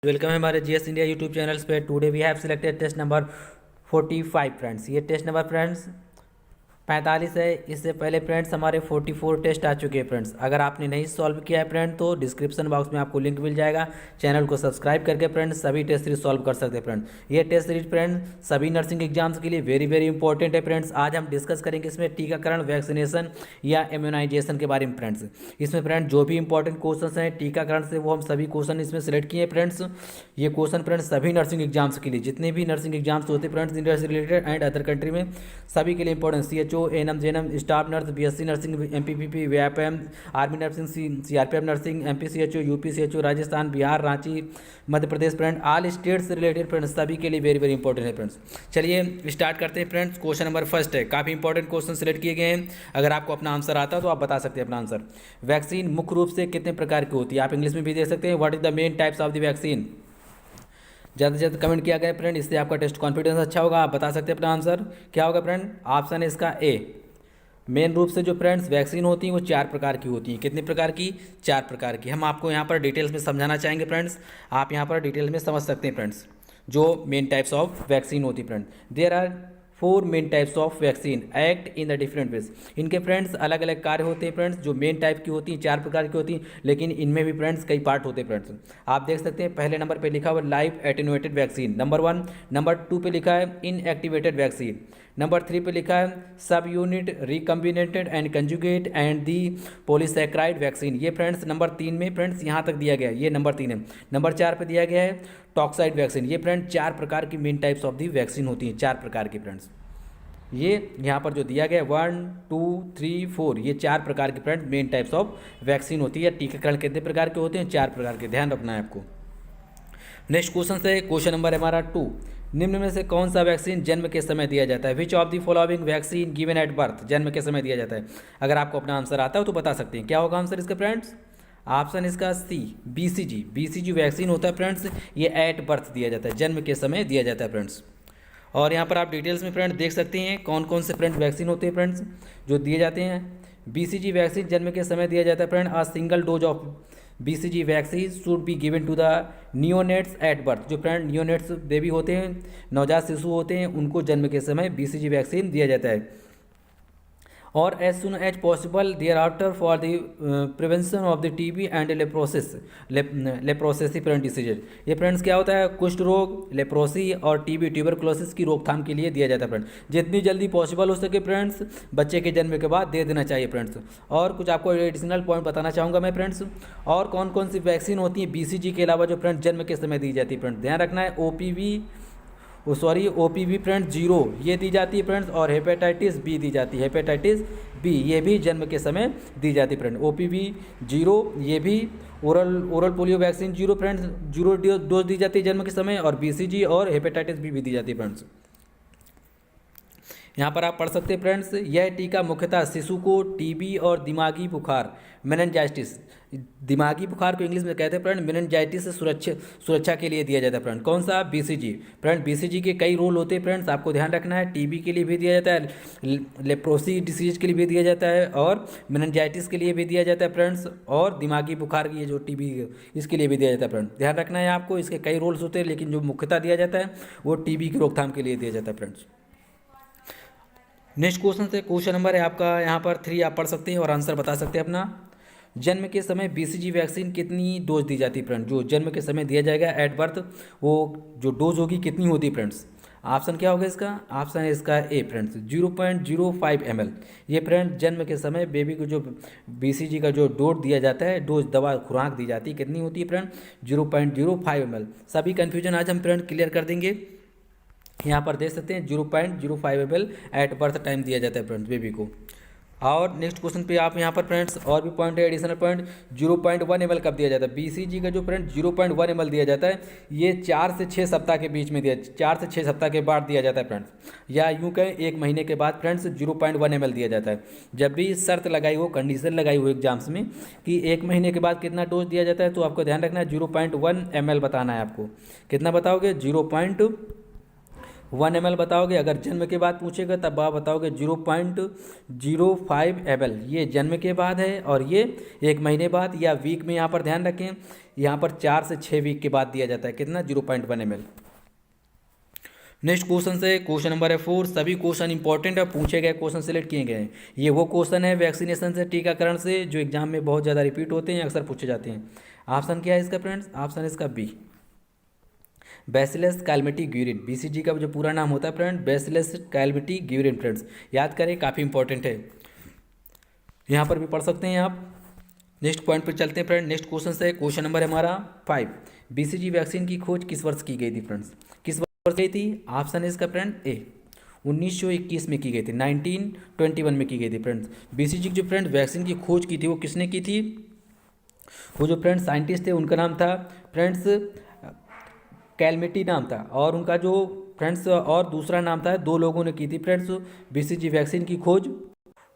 Welcome है हमारे GS India YouTube channels पे। Today we have selected test number 45 friends. ये टेस्ट नंबर फ्रेंड्स 45 है। इससे पहले फ्रेंड्स हमारे 44 टेस्ट आ चुके हैं फ्रेंड्स। अगर आपने नहीं सॉल्व किया है फ्रेंड तो डिस्क्रिप्शन बॉक्स में आपको लिंक मिल जाएगा। चैनल को सब्सक्राइब करके फ्रेंड्स सभी टेस्ट सीरीज सॉल्व कर सकते हैं फ्रेंड। ये टेस्ट सीरीज फ्रेंड्स सभी नर्सिंग एग्जाम्स के लिए वेरी वेरी इंपॉर्टेंट है फ्रेंड्स। आज हम डिस्कस करेंगे इसमें टीकाकरण, वैक्सीनेशन या इम्यूनाइजेशन के बारे में फ्रेंड्स। इसमें फ्रेंड जो भी इंपॉर्टेंट क्वेश्चन हैं टीकाकरण से वो हम सभी क्वेश्चन इसमें सेलेक्ट किए हैं फ्रेंड्स। ये क्वेश्चन फ्रेंड्स सभी नर्सिंग एग्जाम्स के लिए, जितने भी नर्सिंग एग्जाम्स होते हैं फ्रेंड्स इंडिया से रिलेटेड एंड अदर कंट्री में, सभी के लिए important. CHO, ANM, JNM, staff nurse, BSc nursing, MPPP, VAPM, army nursing, CRPF nursing, MP CHO, UP CHO, Rajasthan, Bihar, Ranchi, Madhya Pradesh friend, all state से रिलेटेड फ्रेंड्स सभी के लिए वेरी वेरी इंपॉर्टेंट है फ्रेंड्स। चलिए स्टार्ट करते हैं फ्रेंड्स। क्वेश्चन नंबर फर्स्ट है, काफ़ी इंपॉर्टेंट क्वेश्चन सेलेक्ट किए गए हैं। अगर आपको अपना आंसर आता है तो आप बता सकते हैं अपना आंसर। वैक्सीन मुख्य रूप से कितने प्रकार की होती है, आप इंग्लिश में भी दे सकते हैं। What is the main types of the vaccine. ज़्यादा से ज़्यादा कमेंट किया गया फ्रेंड, इससे आपका टेस्ट कॉन्फिडेंस अच्छा होगा। आप बता सकते हैं अपना आंसर क्या होगा फ्रेंड। ऑप्शन है इसका ए। मेन रूप से जो फ्रेंड्स वैक्सीन होती हैं वो 4 प्रकार की होती हैं। कितने प्रकार की? 4 प्रकार की। हम आपको यहाँ पर डिटेल्स में समझाना चाहेंगे फ्रेंड्स। आप यहाँ पर डिटेल्स में समझ सकते हैं फ्रेंड्स जो मेन टाइप्स ऑफ वैक्सीन होती है friend. There are 4 main types of vaccine act in the different ways. इनके फ्रेंड्स अलग अलग कार्य होते हैं फ्रेंड्स। जो मेन टाइप की होती हैं 4 प्रकार की होती हैं, लेकिन इनमें भी फ्रेंड्स कई पार्ट होते हैं फ्रेंड्स। आप देख सकते हैं पहले नंबर पे लिखा हुआ live attenuated vaccine, number 1। Number 2 पे लिखा है इनएक्टिवेटेड वैक्सीन। नंबर 3 पे लिखा है subunit recombinated and conjugate and the polysaccharide vaccine. ये फ्रेंड्स नंबर 3 में फ्रेंड्स यहाँ तक दिया गया है, ये नंबर 3 है। नंबर 4 पे दिया गया है टॉक्साइड वैक्सीन। ये फ्रेंड 4 प्रकार की main types of the vaccine होती हैं, 4 प्रकार की फ्रेंड्स। ये यहाँ पर जो दिया गया है 1, 2, 3, 4, ये 4 प्रकार के friend main types of vaccine होती है। टीकाकरण कितने प्रकार के होते हैं? 4 प्रकार के, ध्यान रखना है आपको। नेक्स्ट क्वेश्चन से क्वेश्चन नंबर हमारा 2। निम्न में से कौन सा वैक्सीन जन्म के समय दिया जाता है? Which of the following vaccine given at birth, जन्म के समय दिया जाता है। अगर आपको अपना आंसर आता है तो बता सकते हैं क्या होगा आंसर इसका फ्रेंड्स। ऑप्शन इसका सी, BCG। BCG वैक्सीन होता है फ्रेंड्स, ये एट बर्थ दिया जाता है, जन्म के समय दिया जाता है फ्रेंड्स। और यहाँ पर आप डिटेल्स में फ्रेंड देख सकते हैं कौन कौन से फ्रेंड वैक्सीन होते हैं फ्रेंड्स जो दिए जाते हैं। BCG वैक्सीन जन्म के समय दिया जाता है friend. A single dose of BCG vaccine should be given to the neonates at birth. जो फ्रेंड नियोनेट्स बेबी होते हैं, नवजात शिशु होते हैं, उनको जन्म के समय BCG वैक्सीन दिया जाता है। और as soon as possible thereafter for the prevention of the TB and leprosy friend diseases. ये फ्रेंड्स क्या होता है, कुष्ठ रोग, लेप्रोसी और TB ट्यूबरकुलोसिस की रोकथाम के लिए दिया जाता है फ्रेंड। जितनी जल्दी पॉसिबल हो सके फ्रेंड्स बच्चे के जन्म के बाद दे देना चाहिए फ्रेंड्स। और कुछ आपको एडिशनल पॉइंट बताना चाहूँगा मैं फ्रेंड्स। और कौन कौन सी वैक्सीन होती है BCG के अलावा जो फ्रेंड जन्म के समय दी जाती है फ्रेंड, ध्यान रखना है। OPV फ्रेंड 0 ये दी जाती है फ्रेंड्स। और हेपेटाइटिस B दी जाती है, हेपेटाइटिस B ये भी जन्म के समय दी जाती है फ्रेंड। OPV 0 ये भी। Oral polio vaccine 0 friends, 0 dose दी जाती है जन्म के समय। और BCG और हेपेटाइटिस B भी दी जाती है फ्रेंड्स। यहाँ पर आप पढ़ सकते हैं फ्रेंड्स, यह टीका मुख्यतः शिशु को TB और दिमागी बुखार, मेनिनजाइटिस, दिमागी बुखार को इंग्लिश में कहते हैं फ्रेंड, मेनिनजाइटिस से सुरक्षा के लिए दिया जाता है फ्रेंड। कौन सा? BCG friend. BCG के कई रोल होते हैं फ्रेंड्स, आपको ध्यान रखना है। TB के लिए भी दिया जाता है, लेप्रोसी डिसीज के लिए भी दिया जाता है, और मेनिनजाइटिस के लिए भी दिया जाता है फ्रेंड्स, और दिमागी बुखार की जो TB इसके लिए भी दिया जाता है फ्रेंड। ध्यान रखना है आपको, इसके कई रोल्स होते हैं, लेकिन जो मुख्यतः दिया जाता है वो TB की रोकथाम के लिए दिया जाता है फ्रेंड्स। नेक्स्ट क्वेश्चन से क्वेश्चन नंबर है आपका यहाँ पर 3, आप पढ़ सकते हैं और आंसर बता सकते हैं अपना। जन्म के समय BCG वैक्सीन कितनी डोज दी जाती है फ्रेंड? जो जन्म के समय दिया जाएगा एट बर्थ, वो जो डोज होगी कितनी होती है फ्रेंड्स। ऑप्शन क्या होगा इसका? ऑप्शन है इसका ए फ्रेंड्स, 0.05 ml। ये फ्रेंड जन्म के समय बेबी को जो BCG का जो डोज दिया जाता है, डोज दवा खुराक दी जाती है, कितनी होती है फ्रेंड? 0.05 ml। सभी कन्फ्यूजन आज हम फ्रेंड क्लियर कर देंगे। यहाँ पर देख सकते हैं 0.05 ml एट बर्थ टाइम दिया जाता है फ्रेंड्स बेबी को। और नेक्स्ट क्वेश्चन पे आप यहाँ पर फ्रेंड्स और भी पॉइंट है, एडिशनल पॉइंट 0.1 ml कब दिया जाता है? BCG का जो फ्रेंड 0.1 ml दिया जाता है, ये 4 से 6 सप्ताह के बीच में 4 से 6 सप्ताह के बाद दिया जाता है फ्रेंड्स, या यूँ कहें 1 महीने के बाद फ्रेंड्स 0.1 ml दिया जाता है। जब भी शर्त लगाई हो, कंडीशन लगाई हो एग्जाम्स में कि 1 महीने के बाद कितना डोज दिया जाता है, तो आपको ध्यान रखना है 0.1 ml बताना है आपको। कितना बताओगे? 0.1 ml बताओगे। अगर जन्म के बाद पूछेगा तब आप बताओगे 0.05 ml। ये जन्म के बाद है, और ये 1 महीने बाद या वीक में यहाँ पर ध्यान रखें, यहाँ पर 4 से 6 वीक के बाद दिया जाता है। कितना? 0.1 ml। नेक्स्ट क्वेश्चन से क्वेश्चन नंबर है 4। सभी क्वेश्चन इंपॉर्टेंट है, पूछे गए क्वेश्चन सेलेक्ट किए गए हैं। ये वो क्वेश्चन है वैक्सीनेशन से, टीकाकरण से, जो एग्जाम में बहुत ज़्यादा रिपीट होते हैं, अक्सर पूछे जाते हैं। ऑप्शन क्या है इसका फ्रेंड्स? ऑप्शन इसका बी, बैसिलस कैल्मेटी ग्यूरिन। बीसीजी का जो पूरा नाम होता है फ्रेंड, बैसिलस कैल्मेटी ग्यूरिन। फ्रेंड्स याद करें, काफ़ी इंपॉर्टेंट है, यहाँ पर भी पढ़ सकते हैं आप। नेक्स्ट पॉइंट पर चलते हैं फ्रेंड। नेक्स्ट क्वेश्चन से क्वेश्चन नंबर है हमारा 5। बीसीजी वैक्सीन की खोज किस वर्ष की गई थी फ्रेंड्स? किस वर्ष गई थी? ऑप्शन है इसका फ्रेंड ए, 1921 में की गई थी, 1921 में की गई थी फ्रेंड्स। बीसीजी की जो फ्रेंड वैक्सीन की खोज की थी वो किसने की थी? वो जो फ्रेंड्स साइंटिस्ट थे उनका नाम था फ्रेंड्स कैलमेटी नाम था, और उनका जो फ्रेंड्स और दूसरा नाम था, 2 लोगों ने की थी फ्रेंड्स बीसीजी वैक्सीन की खोज।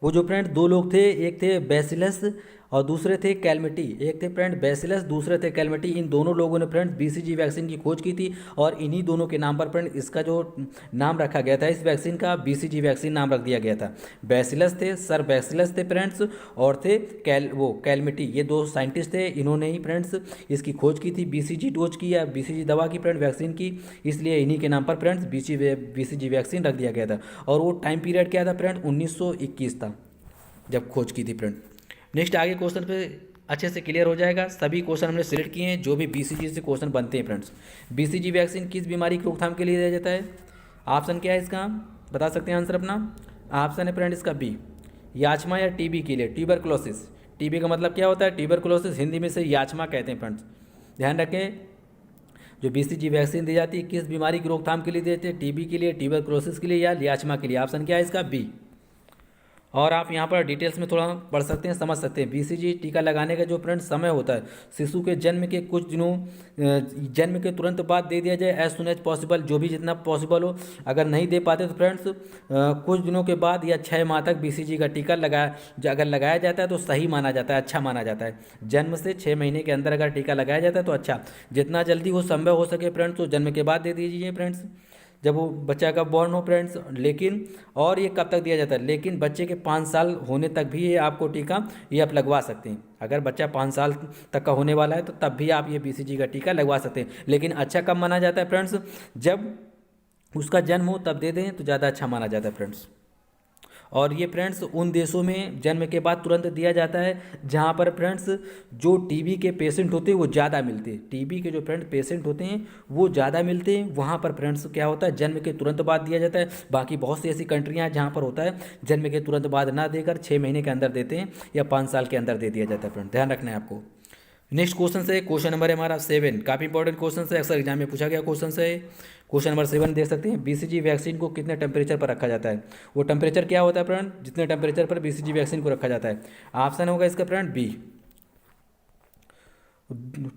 वो जो फ्रेंड्स 2 लोग थे, एक थे बैसिलस और दूसरे थे कैलमेटी। एक थे फ्रेंड बैसिलस, दूसरे थे कैलमेटी। इन दोनों लोगों ने फ्रेंड्स बीसीजी वैक्सीन की खोज की थी, और इन्हीं दोनों के नाम पर फ्रेंड इसका जो नाम रखा गया था, इस वैक्सीन का बीसीजी वैक्सीन नाम रख दिया गया था। बैसिलस थे, सर बैसिलस थे फ्रेंड्स, और थे कैलमेटी। ये 2 साइंटिस्ट थे, इन्होंने ही फ्रेंड्स इसकी खोज की थी, बीसीजी डोज की या बीसीजी दवा की फ्रेंड वैक्सीन की। इसलिए इन्हीं के नाम पर फ्रेंड्स बीसीजी वैक्सीन रख दिया गया था। और वो टाइम पीरियड क्या था फ्रेंड? 1921 था जब खोज की थी फ्रेंड। नेक्स्ट आगे क्वेश्चन पे अच्छे से क्लियर हो जाएगा। सभी क्वेश्चन हमने सिलेक्ट किए हैं जो भी बीसीजी से क्वेश्चन बनते हैं फ्रेंड्स। बीसीजी वैक्सीन किस बीमारी की रोकथाम के लिए दिया जाता है? ऑप्शन क्या है इसका? बता सकते हैं आंसर अपना? ऑप्शन है फ्रेंड इसका बी, याचमा या टीबी के लिए, ट्यूबरकुलोसिस। टीबी का मतलब क्या होता है? ट्यूबरकुलोसिस, हिंदी में से याचमा कहते हैं फ्रेंड्स। ध्यान रखें, जो बीसीजी वैक्सीन दी जाती है किस बीमारी की रोकथाम के लिए देते हैं? टीबी के लिए, ट्यूबरकुलोसिस के लिए या याचमा के लिए। ऑप्शन क्या है इसका? बी। और आप यहाँ पर डिटेल्स में थोड़ा पढ़ सकते हैं, समझ सकते हैं। बीसीजी टीका लगाने का जो फ्रेंड समय होता है, शिशु के जन्म के कुछ दिनों, जन्म के तुरंत बाद दे दिया जाए, एज सुन एज पॉसिबल, जो भी जितना पॉसिबल हो। अगर नहीं दे पाते तो फ्रेंड्स कुछ दिनों के बाद या 6 माह तक बीसीजी का टीका अगर लगाया जाता है तो सही माना जाता है, अच्छा माना जाता है। जन्म से 6 महीने के अंदर अगर टीका लगाया जाता है तो अच्छा। जितना जल्दी वो संभव हो सके फ्रेंड्स, तो जन्म के बाद दे दीजिए फ्रेंड्स, जब वो बच्चा का बॉर्न हो फ्रेंड्स। लेकिन और ये कब तक दिया जाता है? लेकिन बच्चे के 5 साल होने तक भी ये आपको टीका ये आप लगवा सकते हैं। अगर बच्चा 5 साल तक का होने वाला है तो तब भी आप ये बीसीजी का टीका लगवा सकते हैं। लेकिन अच्छा कब माना जाता है फ्रेंड्स? जब उसका जन्म हो तब दे दें तो ज़्यादा अच्छा माना जाता है फ्रेंड्स। और ये फ्रेंड्स उन देशों में जन्म के बाद तुरंत दिया जाता है जहाँ पर फ्रेंड्स जो टीबी के पेशेंट होते हैं वो ज़्यादा मिलते हैं। टीबी के जो फ्रेंड पेशेंट होते हैं वो ज़्यादा मिलते हैं, वहाँ पर फ्रेंड्स क्या होता है? जन्म के तुरंत बाद दिया जाता है। बाकी बहुत सी ऐसी कंट्रियाँ हैं जहाँ पर होता है जन्म के तुरंत बाद ना देकर 6 महीने के अंदर देते हैं या 5 साल के अंदर दे दिया जाता है फ्रेंड। ध्यान रखना है आपको। नेक्स्ट क्वेश्चन से क्वेश्चन नंबर है हमारा 7। काफ़ी इंपॉर्टेंट क्वेश्चन है, अक्सर एग्जाम में पूछा गया क्वेश्चन है। क्वेश्चन नंबर 7 देख सकते हैं, बीसीजी वैक्सीन को कितने टेम्परेचर पर रखा जाता है? वो टेम्परेचर क्या होता है फ्रेंड? जितने टेम्परेचर पर बीसीजी वैक्सीन को रखा जाता है। ऑप्शन होगा इसका फ्रेंड बी,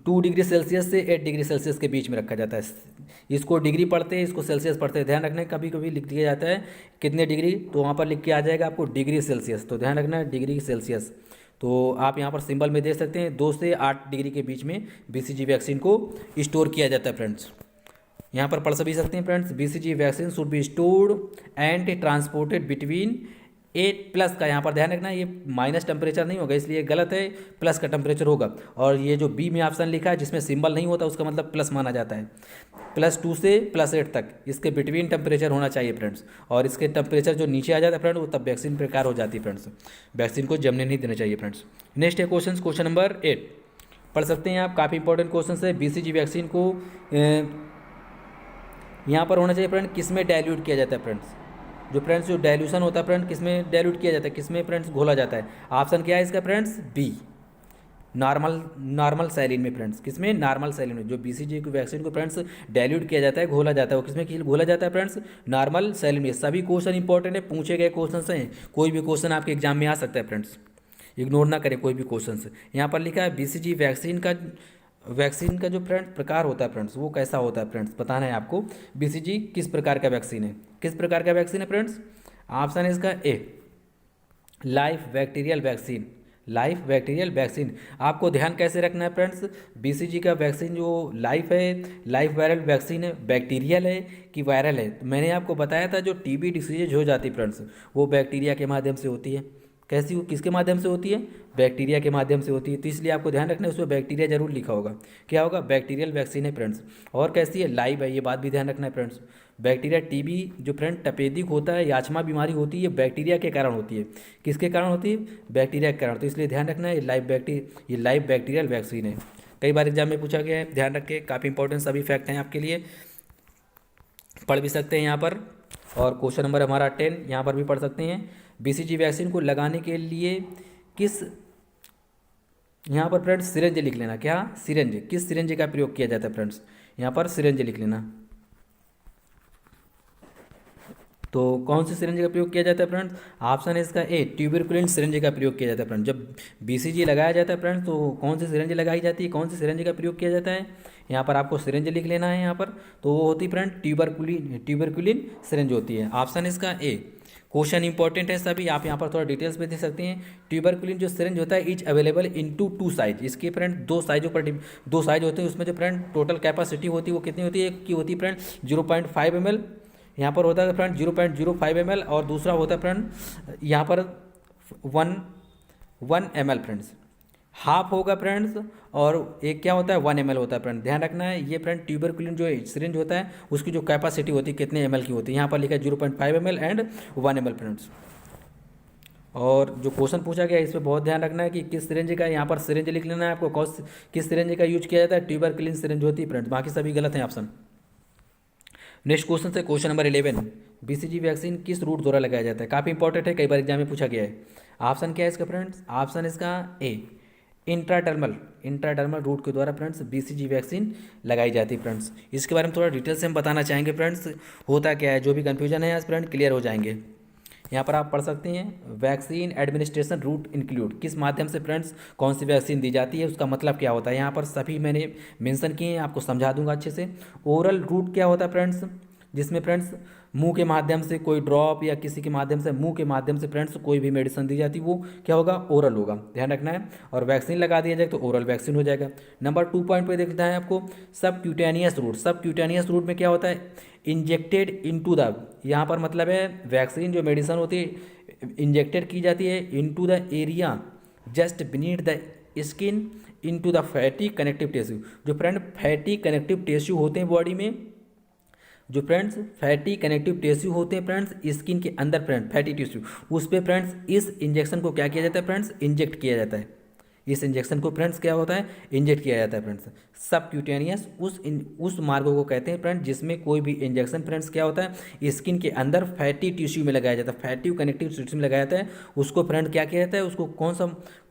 2 डिग्री सेल्सियस से 8 डिग्री सेल्सियस के बीच में रखा जाता है। इसको डिग्री पढ़ते हैं, इसको सेल्सियस पढ़ते हैं। ध्यान रखना है, कभी कभी लिख दिया जाता है कितने डिग्री, तो वहाँ पर लिख के आ जाएगा आपको डिग्री सेल्सियस। तो ध्यान रखना है डिग्री सेल्सियस। तो आप यहाँ पर सिंबल में देख सकते हैं 2 से 8 डिग्री के बीच में बीसीजी वैक्सीन को स्टोर किया जाता है फ्रेंड्स। यहाँ पर पढ़ भी सकते हैं friends, BCG vaccine should be stored and transported between 8+ का यहाँ पर ध्यान रखना है, ये माइनस टेम्परेचर नहीं होगा इसलिए गलत है, प्लस का टेम्परेचर होगा। और ये जो बी में ऑप्शन लिखा है जिसमें सिंबल नहीं होता उसका मतलब प्लस माना जाता है। +2 से +8 तक इसके बिटवीन टेम्परेचर होना चाहिए फ्रेंड्स। और इसके टेम्परेचर जो नीचे आ जाता है फ्रेंड वो तब वैक्सीन बेकार हो जाती है फ्रेंड्स। वैक्सीन को जमने नहीं देना चाहिए फ्रेंड्स। नेक्स्ट है क्वेश्चन नंबर 8 पढ़ सकते हैं आप, काफ़ी इंपॉर्टेंट क्वेश्चन है। बीसीजी वैक्सीन को यहाँ पर होना चाहिए फ्रेंड किस में डाइल्यूट किया जाता है फ्रेंड्स? जो फ्रेंड्स जो डाइल्यूशन होता है फ्रेंड किस में डाइल्यूट किया जाता है, किस में फ्रेंड्स घोला जाता है? ऑप्शन क्या है इसका फ्रेंड्स? बी, नॉर्मल सैलिन में फ्रेंड्स। किस में? नॉर्मल सैलिन में। जो बीसीजी की वैक्सीन को फ्रेंड्स डाइल्यूट किया जाता है, घोला जाता है, वो किस में घोला जाता है फ्रेंड्स? नॉर्मल सैलिन में। सभी क्वेश्चन इंपॉर्टेंट है, पूछे गए क्वेश्चन हैं, कोई भी क्वेश्चन आपके एग्जाम में आ सकता है फ्रेंड्स, इग्नोर ना करें कोई भी क्वेश्चन। यहाँ पर लिखा है बीसीजी वैक्सीन का जो फ्रेंड्स प्रकार होता है फ्रेंड्स वो कैसा होता है फ्रेंड्स, बताना है आपको। बीसीजी किस प्रकार का वैक्सीन है, किस प्रकार का वैक्सीन है फ्रेंड्स? ऑप्शन है इसका A, live bacterial vaccine. Live bacterial vaccine. आपको ध्यान कैसे रखना है फ्रेंड्स, बीसीजी का वैक्सीन जो लाइव है, लाइव वायरल वैक्सीन है, बैक्टीरियल है कि वायरल है? तो मैंने आपको बताया था जो टीबी डिसीजेज हो जाती है फ्रेंड्स वो बैक्टीरिया के माध्यम से होती है। कैसी किसके माध्यम से होती है? बैक्टीरिया के माध्यम से होती है। तो इसलिए आपको ध्यान रखना है उसमें बैक्टीरिया जरूर लिखा होगा। क्या होगा? बैक्टीरियल वैक्सीन है फ्रेंड्स। और कैसी है? लाइव है, ये बात भी ध्यान रखना है फ्रेंड्स। बैक्टीरिया टीबी जो फ्रेंड तपेदिक होता है, याचमा बीमारी होती है, ये बैक्टीरिया के कारण होती है। किसके कारण होती है? बैक्टीरिया के कारण। तो इसलिए ध्यान रखना है ये लाइव बैक्टीरियल वैक्सीन है। कई बार एग्जाम में पूछा गया है, ध्यान रखें, काफ़ी इंपॉर्टेंट सभी फैक्ट हैं आपके लिए, पढ़ भी सकते हैं यहाँ पर। और क्वेश्चन नंबर हमारा 10 यहाँ पर भी पढ़ सकते हैं। बीसीजी वैक्सीन को लगाने के लिए किस, यहाँ पर फ्रेंड्स सिरेंज लिख लेना। क्या? सिरेंज। किस सिरेंज का प्रयोग किया जाता है फ्रेंड्स? यहाँ पर सिरेंज लिख लेना। तो कौन सी सिरेंज का प्रयोग किया जाता है फ्रेंड्स? ऑप्शन है इसका ए, ट्यूबरकुलिन सिरेंज का प्रयोग किया जाता है फ्रेंड्स। जब बीसीजी लगाया जाता है फ्रेंड्स, तो कौन सी सिरेंज लगाई जाती है, कौन सी सिरेंज का प्रयोग किया जाता है? यहाँ पर आपको सिरेंज लिख लेना है यहाँ पर। तो वो होती है फ्रेंड ट्यूबरकुलिन सिरेंज होती है। ऑप्शन इसका ए। क्वेश्चन इंपॉर्टेंट है सभी, आप यहाँ पर थोड़ा डिटेल्स में देख सकते हैं। ट्यूबरकुलिन जो सिरेंज होता है इज अवेलेबल इनटू 2 साइज। इसके फ्रेंड दो साइज होते हैं। उसमें जो फ्रेंड टोटल कैपेसिटी होती है वो कितनी होती है? की होती है फ्रेंड 0.5 ml। यहाँ पर होता है फ्रेंड 0.05 ml, और दूसरा होता है फ्रेंड यहाँ पर 1 ml फ्रेंड्स। हाफ होगा फ्रेंड्स, और एक क्या होता है? 1 ml होता है फ्रेंड। ध्यान रखना है ये फ्रेंड ट्यूबरकुलिन जो सिरिंज होता है उसकी जो कैपेसिटी होती है कितने ml की होती है, यहाँ पर लिखा है 0.5 ml एंड 1 ml फ्रेंड्स। और जो क्वेश्चन पूछा गया इस पर बहुत ध्यान रखना है कि किस सिरेंज का, यहाँ पर सिरेंज लिख लेना है आपको। किस सिरेंज का यूज किया जाता है? ट्यूबरकुलिन सिरेंज होती है फ्रेंड्स, बाकी सभी गलत हैं ऑप्शन। नेक्स्ट क्वेश्चन से क्वेश्चन नंबर 11, बीसीजी वैक्सीन किस रूट द्वारा लगाया जाता है? काफ़ी इंपॉर्टेंट है, कई बार एग्जाम में पूछा गया है। ऑप्शन क्या है इसका फ्रेंड्स? ऑप्शन इसका ए, इंट्राडर्मल रूट के द्वारा फ्रेंड्स बीसीजी वैक्सीन लगाई जाती है फ्रेंड्स। इसके बारे में थोड़ा डिटेल से हम बताना चाहेंगे फ्रेंड्स, होता क्या है, जो भी कन्फ्यूजन है आज फ्रेंड क्लियर हो जाएंगे। यहाँ पर आप पढ़ सकते हैं वैक्सीन एडमिनिस्ट्रेशन रूट इंक्लूड, किस माध्यम से फ्रेंड्स कौन सी वैक्सीन दी जाती है, उसका मतलब क्या होता है। यहाँ पर सभी मैंने मेंशन किए हैं, आपको समझा दूंगा अच्छे से। ओरल रूट क्या होता है फ्रेंड्स? जिसमें फ्रेंड्स मुंह के माध्यम से कोई ड्रॉप या किसी के माध्यम से, मुंह के माध्यम से फ्रेंड्स कोई भी मेडिसिन दी जाती है वो क्या होगा? ओरल होगा, ध्यान रखना है। और वैक्सीन लगा दिया जाए तो ओरल वैक्सीन हो जाएगा। नंबर 2 पॉइंट पे देखना है आपको सब क्यूटेनियस रूट। सब क्यूटेनियस रूट में क्या होता है? इंजेक्टेड इनटू द, यहाँ पर मतलब है वैक्सीन जो मेडिसिन होती है इंजेक्टेड की जाती है into the area just beneath the skin into the fatty connective tissue. जो फ्रेंड फैटी कनेक्टिव टिश्यू होते हैं बॉडी में, जो फ्रेंड्स फैटी कनेक्टिव टिश्यू होते हैं फ्रेंड्स स्किन के अंदर फ्रेंड फैटी टिश्यू, उस पर फ्रेंड्स इस इंजेक्शन को क्या किया जाता है फ्रेंड्स? इंजेक्ट किया जाता है। इस इंजेक्शन को फ्रेंड्स क्या होता है? इंजेक्ट किया जाता है फ्रेंड्स। सब क्यूटेनियस उस मार्गों को कहते हैं फ्रेंड्स जिसमें कोई भी इंजेक्शन फ्रेंड्स क्या होता है? स्किन के अंदर फैटी टिश्यू में लगाया जाता है, फैटी कनेक्टिव टिश्यू में लगाया जाता है। उसको फ्रेंड क्या किया जाता है? उसको कौन सा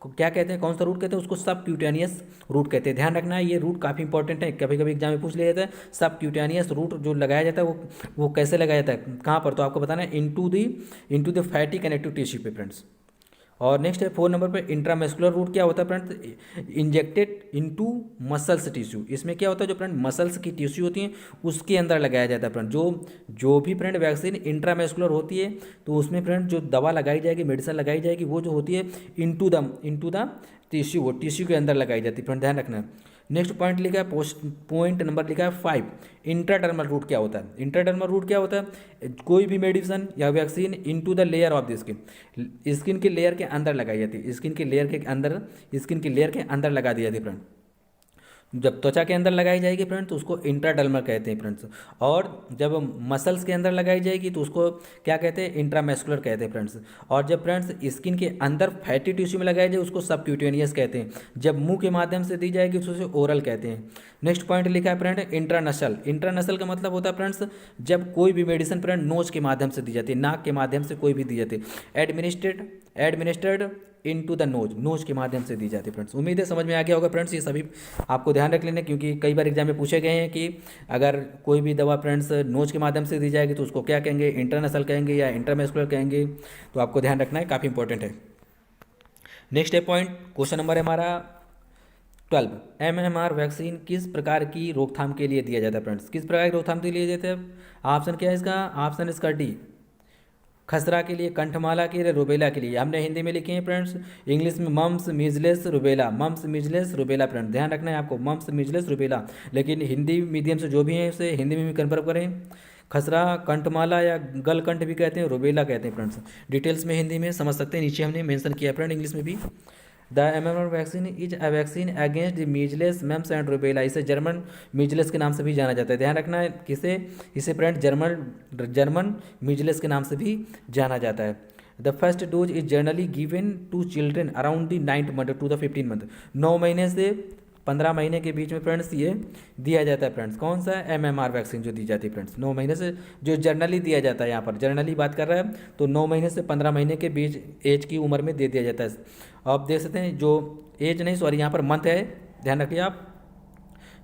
क्या कहते हैं, कौन सा रूट कहते हैं? उसको सब क्यूटेनियस रूट कहते हैं। ध्यान रखना है ये रूट काफ़ी इंपॉर्टेंट है, कभी कभी एग्जाम में पूछ लिया जाता है। सब क्यूटेनियस रूट जो लगाया जाता है वो कैसे लगाया जाता है, कहाँ पर? तो आपको बताना है into the fatty connective tissue पे फ्रेंड्स। और नेक्स्ट है 4 नंबर पे इंट्रामस्कुलर रूट क्या होता है friends? Injected into muscles tissue. इसमें क्या होता है? जो फ्रेंड मसल्स की टिश्यू होती हैं उसके अंदर लगाया जाता है फ्रेंड। जो भी फ्रेंड वैक्सीन इंट्रामस्कुलर होती है तो उसमें फ्रेंड जो दवा लगाई जाएगी, मेडिसिन लगाई जाएगी, वो जो होती है इनटू द टिश्यू, वो टिश्यू के अंदर लगाई जाती है फ्रेंड, ध्यान रखना है। नेक्स्ट पॉइंट लिखा है, पॉइंट नंबर लिखा है 5, इंट्राडर्मल रूट क्या होता है? इंट्राडर्मल रूट क्या होता है? कोई भी मेडिसिन या vaccine into the layer of the skin, skin के लेयर के अंदर लगाई जाती है, स्किन के लेयर के अंदर लगा दी जाती है फ्रेंड। जब त्वचा के अंदर लगाई जाएगी फ्रेंड तो उसको इंट्राडर्मल कहते हैं फ्रेंड्स। और जब मसल्स के अंदर लगाई जाएगी तो उसको क्या कहते हैं? इंट्रामस्कुलर कहते हैं फ्रेंड्स। और जब फ्रेंड्स स्किन के अंदर फैटी टिश्यू में लगाई जाए उसको सबक्यूटेनियस कहते हैं। जब मुंह के माध्यम से दी जाएगी तो उसे ओरल कहते हैं। नेक्स्ट पॉइंट लिखा है फ्रेंड इंट्रानसल। इंट्रानसल का मतलब होता है फ्रेंड्स जब कोई भी मेडिसिन फ्रेंड नोज के माध्यम से दी जाती है, नाक के माध्यम से कोई भी दी जाती है। एडमिनिस्ट्रेड इनटू द नोज के माध्यम से दी जाती है फ्रेंड्स। उम्मीद है समझ में आ गया होगा फ्रेंड्स, ये सभी आपको ध्यान रख लेना क्योंकि कई बार एग्जाम में पूछे गए हैं कि अगर कोई भी दवा फ्रेंड्स नोज के माध्यम से दी जाएगी तो उसको क्या कहेंगे? इंटरनसल कहेंगे या इंटरमस्कुलर कहेंगे, तो आपको ध्यान रखना है, काफ़ी इंपॉर्टेंट है। नेक्स्ट है पॉइंट, क्वेश्चन नंबर है हमारा 12, MMR वैक्सीन किस प्रकार की रोकथाम के लिए दिया जाता है फ्रेंड्स? किस प्रकार की रोकथाम के लिए देते हैं? ऑप्शन क्या है इसका? ऑप्शन इसका डी, खसरा के लिए, कंठमाला के लिए, रुबेला के लिए हमने हिंदी में लिखे हैं फ्रेंड्स। इंग्लिश में mumps, measles, rubella, mumps, measles, rubella friends, ध्यान रखना है आपको, मम्स, मिजलेस, रुबेला। लेकिन हिंदी मीडियम से जो भी हैं उसे हिंदी में भी कन्फर्म करें। खसरा, कंठमाला या गलकंठ भी कहते हैं, रुबेला कहते हैं फ्रेंड्स। डिटेल्स में हिंदी में समझ सकते हैं, नीचे हमने मेंशन किया फ्रेंड, इंग्लिश में भी। The MMR vaccine is a vaccine against the measles, mumps and rubella. इसे जर्मन मीजलेस के नाम से भी जाना जाता है, ध्यान रखना है किसे, इसे फ्रेंड जर्मन मीजलेस के नाम से भी जाना जाता है। The first dose is generally given to children around the 9th month to the 15th month. 9 महीने से 15 महीने के बीच में फ्रेंड्स ये दिया जाता है फ्रेंड्स। कौन सा MMR वैक्सीन जो दी जाती है फ्रेंड्स, 9 महीने से जो जनरली दिया जाता है, यहाँ पर जनरली बात कर रहा है, तो 9 महीने से 15 महीने के बीच एज की उम्र में दे दिया जाता है। आप देख सकते हैं जो एज नहीं, सॉरी यहाँ पर मंथ है, ध्यान रखिए आप।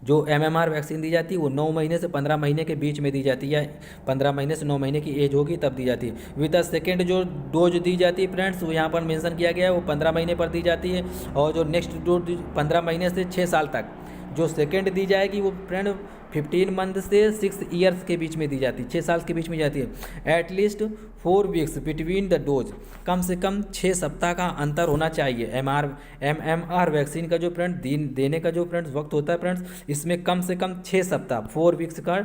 जो MMR वैक्सीन दी जाती है वो 9 महीने से 15 महीने के बीच में दी जाती है, 15 महीने से 9 महीने की एज होगी तब दी जाती है। विद द सेकेंड जो डोज दी जाती है फ्रेंड्स, वो यहाँ पर मेंशन किया गया है, वो 15 महीने पर दी जाती है। और जो नेक्स्ट डोज 15 महीने से 6 साल तक जो सेकेंड दी जाएगी वो फ्रेंड 15 मंथ से 6 ईयर्स के बीच में दी जाती है, 6 साल के बीच में जाती है। At least 4 weeks between the dose, कम से कम 6 सप्ताह का अंतर होना चाहिए। MMR वैक्सीन का जो फ्रेंड देने का जो फ्रेंड्स वक्त होता है फ्रेंड्स, इसमें कम से कम 6 सप्ताह 4 वीक्स का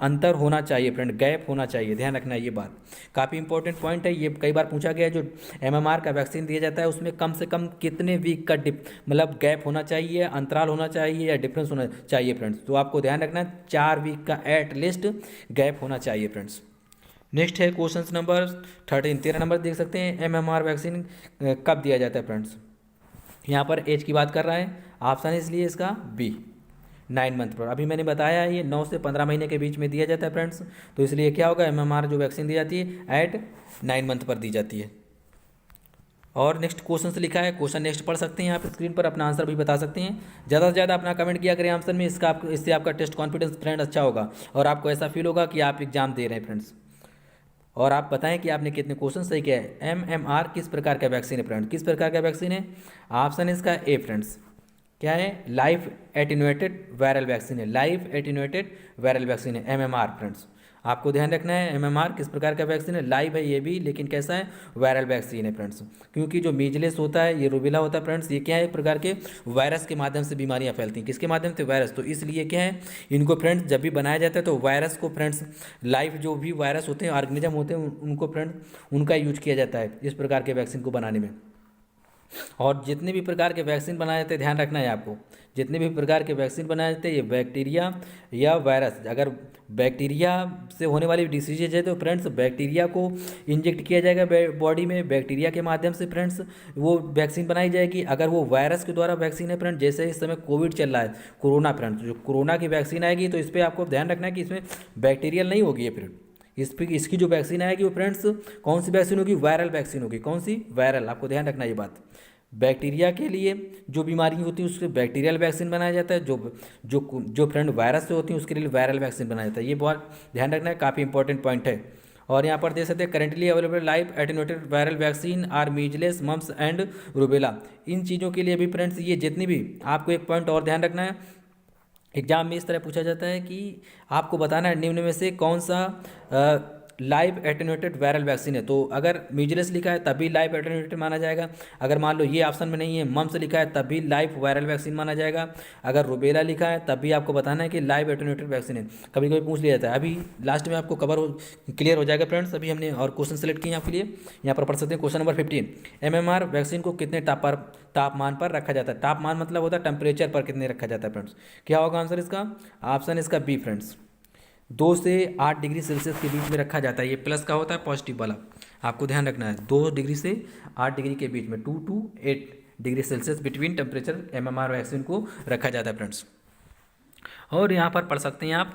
अंतर होना चाहिए फ्रेंड, गैप होना चाहिए, ध्यान रखना है ये बात, काफ़ी इंपॉर्टेंट पॉइंट है ये। कई बार पूछा गया है जो MMR का वैक्सीन दिया जाता है उसमें कम से कम कितने वीक का मतलब गैप होना चाहिए, अंतराल होना चाहिए या डिफरेंस होना चाहिए फ्रेंड्स, तो आपको ध्यान रखना है 4 वीक का एटलीस्ट गैप होना चाहिए फ्रेंड्स। नेक्स्ट है क्वेश्चन नंबर 13 नंबर देख सकते हैं, MMR वैक्सीन कब दिया जाता है फ्रेंड्स। यहाँ पर एज की बात कर रहा है, ऑप्शन है इसलिए इसका बी, 9 मंथ पर। अभी मैंने बताया ये 9 से 15 महीने के बीच में दिया जाता है फ्रेंड्स, तो इसलिए क्या होगा, MMR जो वैक्सीन दी जाती है एट 9 मंथ पर दी जाती है। और नेक्स्ट क्वेश्चन से लिखा है, क्वेश्चन नेक्स्ट पढ़ सकते हैं आप स्क्रीन पर, अपना आंसर भी बता सकते हैं। ज़्यादा से ज़्यादा अपना कमेंट किया करें आंसर में, इससे आपका टेस्ट कॉन्फिडेंस फ्रेंड अच्छा होगा और आपको ऐसा फील होगा कि आप एग्जाम दे रहे हैं फ्रेंड्स। और आप बताएं कि आपने कितने क्वेश्चन सही किया है। MMR किस प्रकार का वैक्सीन है फ्रेंड, किस प्रकार का वैक्सीन है, ऑप्शन है इसका ए फ्रेंड्स, क्या है, लाइव एटेन्यूएटेड वायरल वैक्सीन है, लाइव एटेन्यूएटेड वायरल वैक्सीन है MMR फ्रेंड्स। आपको ध्यान रखना है MMR किस प्रकार का वैक्सीन है, लाइव है ये भी, लेकिन कैसा है, वायरल वैक्सीन है फ्रेंड्स। क्योंकि जो मीजलेस होता है, ये रूबेला होता है फ्रेंड्स, ये क्या है, एक प्रकार के वायरस के माध्यम से बीमारियां फैलती हैं। किसके माध्यम से, वायरस। तो इसलिए क्या है, इनको फ्रेंड्स जब भी बनाया जाता है तो वायरस को फ्रेंड्स, लाइव जो भी वायरस होते हैं, ऑर्गेनिज्म होते हैं, उनको फ्रेंड्स उनका यूज किया जाता है इस प्रकार के वैक्सीन को बनाने में। और जितने भी प्रकार के वैक्सीन बनाए जाते हैं, ध्यान रखना है आपको, जितने भी प्रकार के वैक्सीन बनाए जाते हैं ये बैक्टीरिया या वायरस, अगर बैक्टीरिया से होने वाली डिसीजेज है तो फ्रेंड्स बैक्टीरिया को इंजेक्ट किया जाएगा बॉडी में, बैक्टीरिया के माध्यम से फ्रेंड्स वो वैक्सीन बनाई जाएगी। अगर वो वायरस के द्वारा वैक्सीन है फ्रेंड, जैसे इस समय कोविड चल रहा है, कोरोना फ्रेंड्स, जो कोरोना की वैक्सीन आएगी तो इस पर आपको ध्यान रखना है कि इसमें बैक्टीरियल नहीं होगी ये फ्रेंड, इसकी जो वैक्सीन आएगी वो फ्रेंड्स कौन सी वैक्सीन होगी, वायरल वैक्सीन होगी। कौन सी, वायरल। आपको ध्यान रखना ये बात, बैक्टीरिया के लिए जो बीमारी होती है उसके बैक्टीरियल वैक्सीन बनाया जाता है, जो फ्रेंड वायरस से होती है उसके लिए वायरल वैक्सीन बनाया जाता है। ये बहुत ध्यान रखना है, काफ़ी इंपॉर्टेंट पॉइंट है। और यहाँ पर देख सकते हैं, currently available live attenuated viral vaccine are measles, mumps and rubella. इन चीज़ों के लिए भी फ्रेंड्स ये जितनी भी, आपको एक पॉइंट और ध्यान रखना है, एग्जाम में इस तरह पूछा जाता है कि आपको बताना है निम्न में से कौन सा लाइव एटेन्यूएटेड वायरल वैक्सीन है। तो अगर मीजलेस लिखा है तभी लाइव एटेन्यूएटेड माना जाएगा, अगर मान लो ये ऑप्शन में नहीं है, मम्स लिखा है तभी लाइव वायरल वैक्सीन माना जाएगा, अगर रुबेला लिखा है तब भी आपको बताना है कि लाइव एटेन्यूएटेड वैक्सीन है। कभी कभी पूछ लिया जाता है, अभी लास्ट में आपको क्लियर हो जाएगा फ्रेंड्स। अभी हमने और क्वेश्चन सेलेक्ट किए आपके लिए, यहाँ पर पढ़ सकते हैं क्वेश्चन नंबर 15। MMR वैक्सीन को कितने तापमान पर रखा जाता है, तापमान मतलब होता है टेम्परेचर पर कितने रखा जाता है फ्रेंड्स। क्या होगा आंसर इसका, ऑप्शन इसका बी फ्रेंड्स, 2 से 8 डिग्री सेल्सियस के बीच में रखा जाता है। ये प्लस का होता है पॉजिटिव वाला, आपको ध्यान रखना है, 2 डिग्री से 8 डिग्री के बीच में, 2 to 8 degree Celsius between temperature MMR vaccine को रखा जाता है फ्रेंड्स। और यहाँ पर पढ़ सकते हैं आप,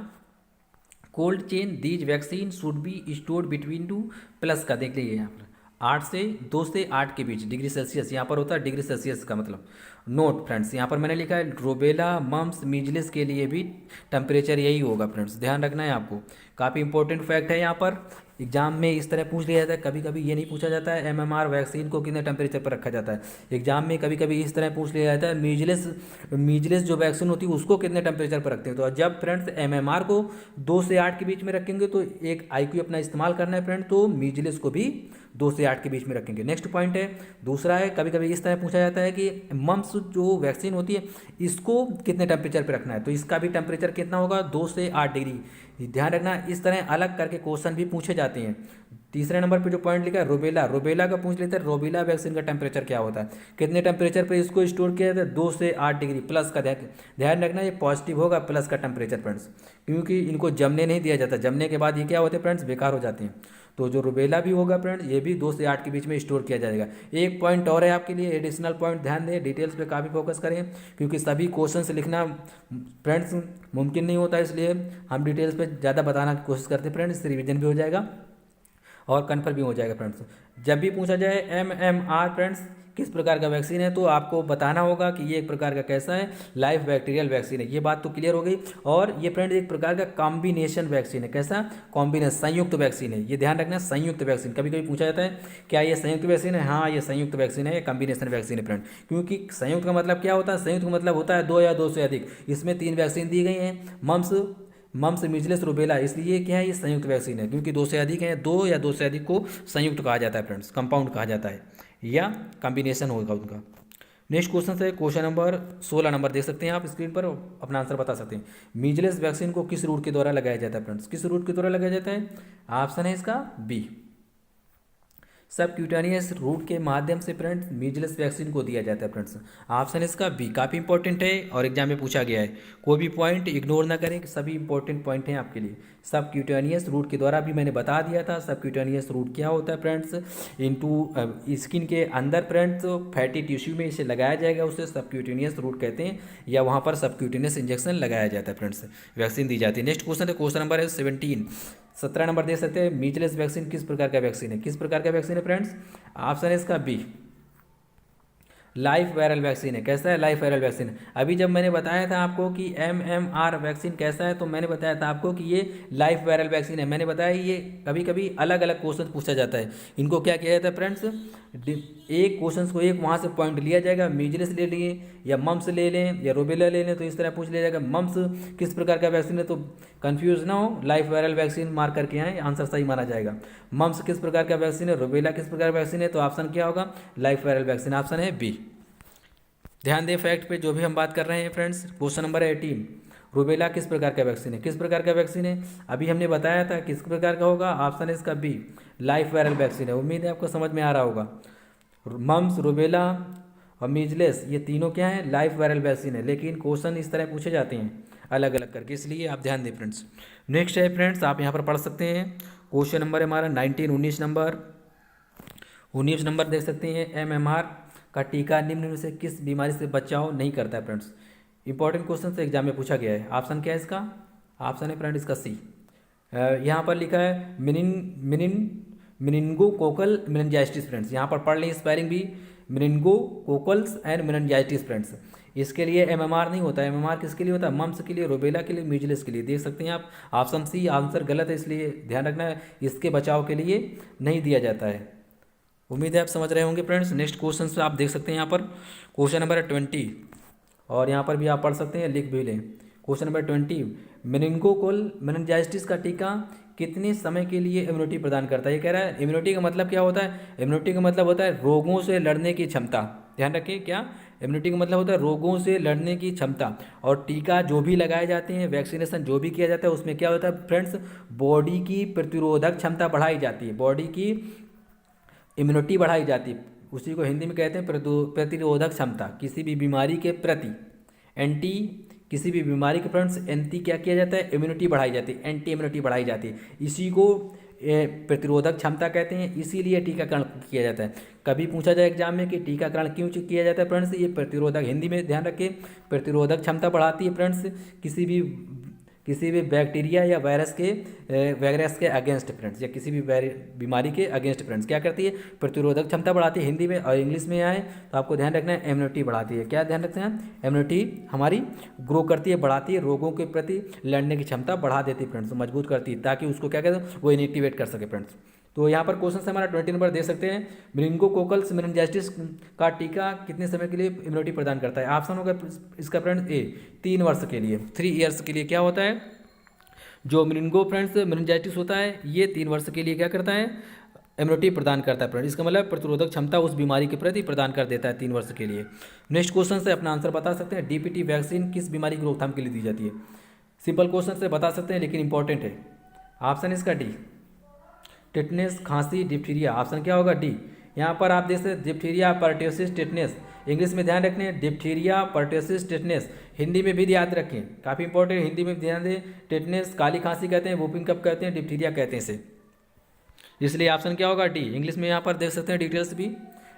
cold chain these vaccine should be stored between 2 plus का देख लीजिए यहाँ पर 2 से 8 के बीच डिग्री सेल्सियस, यहाँ पर होता है डिग्री सेल्सियस का मतलब, नोट फ्रेंड्स, यहाँ पर मैंने लिखा है रूबेला, मम्स, मीजल्स के लिए भी टेम्परेचर यही होगा फ्रेंड्स, ध्यान रखना है आपको। काफ़ी इंपॉर्टेंट फैक्ट है, यहाँ पर एग्जाम में इस तरह पूछ लिया जाता है। कभी कभी ये नहीं पूछा जाता है एमएमआर वैक्सीन को कितने टेम्परेचर पर रखा जाता है, एग्जाम में कभी कभी इस तरह पूछ लिया जाता है मीजल्स जो वैक्सीन होती है उसको कितने टेम्परेचर पर रखते हैं। तो जब फ्रेंड्स एमएमआर को 2 से 8 के बीच में रखेंगे तो एक आईक्यू अपना इस्तेमाल करना है फ्रेंड, तो मीजल्स को भी 2 से 8 के बीच में रखेंगे। नेक्स्ट पॉइंट है, दूसरा है, कभी कभी इस तरह पूछा जाता है कि मम्स जो वैक्सीन होती है इसको कितने टेम्परेचर पर रखना है, तो इसका भी टेम्परेचर कितना होगा, 2 से 8 डिग्री। ध्यान रखना, इस तरह अलग करके क्वेश्चन भी पूछे जाते हैं। तीसरे नंबर पे जो पॉइंट लिखा है रूबेला, रूबेला का पूछ लेते हैं रूबेला वैक्सीन का टेम्परेचर क्या होता है, कितने टेम्परेचर पे इसको स्टोर किया जाता है, 2 से 8 डिग्री प्लस का। ध्यान रखना ये पॉजिटिव होगा प्लस का टेम्परेचर फ्रेंड्स, क्योंकि इनको जमने नहीं दिया जाता, जमने के बाद ये क्या होते हैं फ्रेंड्स, बेकार हो जाते हैं। तो जो रूबेला भी होगा फ्रेंड्स ये भी 2 से 8 के बीच में स्टोर किया जाएगा। एक पॉइंट और है आपके लिए, एडिशनल पॉइंट, ध्यान दें, डिटेल्स पे काफ़ी फोकस करें क्योंकि सभी क्वेश्चंस लिखना फ्रेंड्स मुमकिन नहीं होता, इसलिए हम डिटेल्स पे ज़्यादा बताना की कोशिश करते हैं फ्रेंड्स, इससे रिविजन भी हो जाएगा और कन्फर्म भी हो जाएगा फ्रेंड्स। जब भी पूछा जाए एमएमआर फ्रेंड्स किस प्रकार का वैक्सीन है, तो आपको बताना होगा कि ये एक प्रकार का कैसा है, लाइव बैक्टीरियल वैक्सीन है, ये बात तो क्लियर हो गई। और ये फ्रेंड्स एक प्रकार का कॉम्बिनेशन वैक्सीन है, कैसा कॉम्बिनेशन, संयुक्त वैक्सीन है, ये ध्यान रखना, संयुक्त वैक्सीन। कभी कभी पूछा जाता है क्या ये संयुक्त वैक्सीन है, हाँ ये संयुक्त वैक्सीन है, ये कॉम्बिनेशन वैक्सीन है फ्रेंड। क्योंकि संयुक्त का मतलब क्या होता है, संयुक्त का मतलब होता है 2 या 2 से अधिक, इसमें 3 वैक्सीन दी गई हैं, मम्स, मीजल्स, रूबेला, इसलिए क्या है ये संयुक्त वैक्सीन है, क्योंकि 2 से अधिक हैं, 2 या 2 से अधिक को संयुक्त कहा जाता है फ्रेंड्स, कंपाउंड कहा जाता है या कॉम्बिनेशन होगा उनका। नेक्स्ट क्वेश्चन है क्वेश्चन नंबर 16 नंबर देख सकते हैं आप स्क्रीन पर, अपना आंसर बता सकते हैं। मीजल्स वैक्सीन को किस रूट के द्वारा लगाया जाता है फ्रेंड्स, किस रूट के द्वारा लगाया जाता है, ऑप्शन है इसका बी, सबक्यूटेनियस रूट के माध्यम से फ्रेंड्स मीजल्स वैक्सीन को दिया जाता है फ्रेंड्स, ऑप्शन इसका बी। काफ़ी इंपॉर्टेंट है और एग्जाम में पूछा गया है, कोई भी पॉइंट इग्नोर ना करें कि सभी इंपॉर्टेंट पॉइंट हैं आपके लिए। सबक्यूटेनियस रूट के द्वारा भी मैंने बता दिया था, सबक्यूटेनियस रूट क्या होता है फ्रेंड्स, इनटू स्किन के अंदर फ्रेंड्स फैटी टिश्यू में इसे लगाया जाएगा, उसे सबक्यूटेनियस रूट कहते हैं, या वहाँ पर सबक्यूटेनियस इंजेक्शन लगाया जाता है फ्रेंड्स, वैक्सीन दी जाती है। नेक्स्ट क्वेश्चन है क्वेश्चन नंबर है 17 नंबर देख सकते हैं, मीजल्स वैक्सीन किस प्रकार का वैक्सीन है, किस प्रकार का वैक्सीन है फ्रेंड्स, ऑप्शन है इसका बी, लाइफ वायरल वैक्सीन है। कैसा है, लाइफ वायरल वैक्सीन। अभी जब मैंने बताया था आपको कि एमएमआर वैक्सीन कैसा है, तो मैंने बताया था आपको कि ये लाइफ वायरल वैक्सीन है। मैंने बताया ये कभी कभी अलग अलग क्वेश्चन पूछा जाता है, इनको क्या किया जाता है फ्रेंड्स, एक क्वेश्चन को एक वहाँ से पॉइंट लिया जाएगा, मीजल्स ले लिए या मम्स ले लें या रूबेला ले लें, तो इस तरह पूछ लिया जाएगा मम्स किस प्रकार का वैक्सीन है, तो कंफ्यूज ना हो, लाइफ वायरल वैक्सीन मार्क करके आए, आंसर सही माना जाएगा। मम्स किस प्रकार का वैक्सीन है, रूबेला किस प्रकार का वैक्सीन है, तो ऑप्शन क्या होगा, लाइफ वायरल वैक्सीन, ऑप्शन है बी। ध्यान दें फैक्ट पे जो भी हम बात कर रहे हैं फ्रेंड्स। क्वेश्चन नंबर 18, रूबेला किस प्रकार का वैक्सीन है, किस प्रकार का वैक्सीन है, अभी हमने बताया था किस प्रकार का होगा, ऑप्शन है इसका बी, लाइफ वायरल वैक्सीन है। उम्मीद है आपको समझ में आ रहा होगा। मम्स, रूबेला और मीजल्स ये तीनों क्या हैं, लाइफ वायरल वैक्सीन है, लेकिन क्वेश्चन इस तरह पूछे जाते हैं अलग अलग करके, इसलिए आप ध्यान दें फ्रेंड्स। नेक्स्ट है फ्रेंड्स, आप यहाँ पर पढ़ सकते हैं, क्वेश्चन नंबर है हमारा 19 नंबर, 19 नंबर देख सकते हैं, एमएमआर का टीका निम्न में से किस बीमारी से बचाव नहीं करता है फ्रेंड्स। इंपॉर्टेंट क्वेश्चन से एग्जाम में पूछा गया है। ऑप्शन क्या है इसका, ऑप्शन है फ्रेंड इसका सी। यहाँ पर लिखा है मिनिनगोकोकल मेनिंजाइटिस फ्रेंड्स, यहाँ पर पढ़ लें स्पेलिंग भी, मिनिनगोकोकल्स एंड मेनिंजाइटिस फ्रेंड्स। इसके लिए एमएमआर नहीं होता है, एमएमआर किसके लिए होता है, मम्स के लिए, रूबेला के लिए, मीजल्स के लिए। देख सकते हैं आप ऑप्शन सी आंसर गलत है, इसलिए ध्यान रखना है, इसके बचाव के लिए नहीं दिया जाता है। उम्मीद है आप समझ रहे होंगे फ्रेंड्स। नेक्स्ट क्वेश्चन से आप देख सकते हैं यहाँ पर क्वेश्चन नंबर 20, और यहाँ पर भी आप पढ़ सकते हैं, लिख भी लें। क्वेश्चन नंबर 20, मेनिनगोकोकल मेनिंजाइटिस का टीका कितने समय के लिए इम्यूनिटी प्रदान करता है। ये कह रहा है इम्यूनिटी का मतलब क्या होता है, इम्यूनिटी का मतलब होता है रोगों से लड़ने की क्षमता। ध्यान रखिए, क्या इम्यूनिटी का मतलब होता है रोगों से लड़ने की क्षमता। और टीका जो भी लगाए जाते हैं, वैक्सीनेशन जो भी किया जाता है, उसमें क्या होता है फ्रेंड्स, बॉडी की प्रतिरोधक क्षमता बढ़ाई जाती है, बॉडी की इम्यूनिटी बढ़ाई जाती है, उसी को हिंदी में कहते हैं प्रतिरोधक क्षमता। किसी भी बीमारी के प्रति एंटी, किसी भी बीमारी के फ्रेंड्स एंटी क्या किया जाता है, इम्यूनिटी बढ़ाई जाती है, एंटी इम्यूनिटी बढ़ाई जाती है, इसी को प्रतिरोधक क्षमता कहते हैं, इसीलिए टीकाकरण किया जाता है। कभी पूछा जाए एग्जाम में कि टीकाकरण क्यों किया जाता है फ्रेंड्स, ये प्रतिरोधक, हिंदी में ध्यान रखिए, प्रतिरोधक क्षमता बढ़ाती है फ्रेंड्स, किसी भी किसी भी बैक्टीरिया या वायरस के अगेंस्ट फ्रेंड्स, या किसी भी बीमारी के अगेंस्ट फ्रेंड्स क्या करती है, प्रतिरोधक क्षमता बढ़ाती है हिंदी में, और इंग्लिश में आए तो आपको ध्यान रखना है इम्यूनिटी बढ़ाती है। क्या ध्यान रखते हैं, इम्यूनिटी हमारी ग्रो करती है, बढ़ाती है, रोगों के प्रति लड़ने की क्षमता बढ़ा देती है फ्रेंड्स, मजबूत करती है, ताकि उसको क्या कहते हैं वो इनएक्टिवेट कर सके फ्रेंड्स। तो यहाँ पर क्वेश्चन से हमारा 20 नंबर दे सकते हैं, मेनिंगोकोकल मेनिंजाइटिस का टीका कितने समय के लिए इम्यूनिटी प्रदान करता है। ऑप्शन होगा इसका फ्रेंड्स ए 3 वर्ष के लिए, 3 ईयर्स के लिए क्या होता है, जो मेनिंजाइटिस होता है ये 3 वर्ष के लिए क्या करता है, इम्यूनिटी प्रदान करता है फ्रेंड्स। इसका मतलब प्रतिरोधक क्षमता उस बीमारी के प्रति प्रदान कर देता है 3 वर्ष के लिए। नेक्स्ट क्वेश्चन से अपना आंसर बता सकते हैं, डीपीटी वैक्सीन किस बीमारी की रोकथाम के लिए दी जाती है। सिंपल क्वेश्चन से बता सकते हैं लेकिन इंपॉर्टेंट है। ऑप्शन इसका डी, टिटनेस, खांसी, डिप्थीरिया। ऑप्शन क्या होगा डी। यहाँ पर आप देख सकते हैं डिप्थीरिया, पर्टेसिस, टिटनेस। इंग्लिश में ध्यान रखने डिप्थीरिया, पर्टेसिस, टिटनेस। हिंदी में भी याद रखें, काफ़ी इंपॉर्टेंट, हिंदी में ध्यान दें। टिटनेस काली खांसी कहते हैं, वूपिंग कफ कहते हैं, डिप्थीरिया कहते हैं इसे, इसलिए ऑप्शन क्या होगा डी। इंग्लिश में यहाँ पर देख सकते हैं डिटेल्स भी,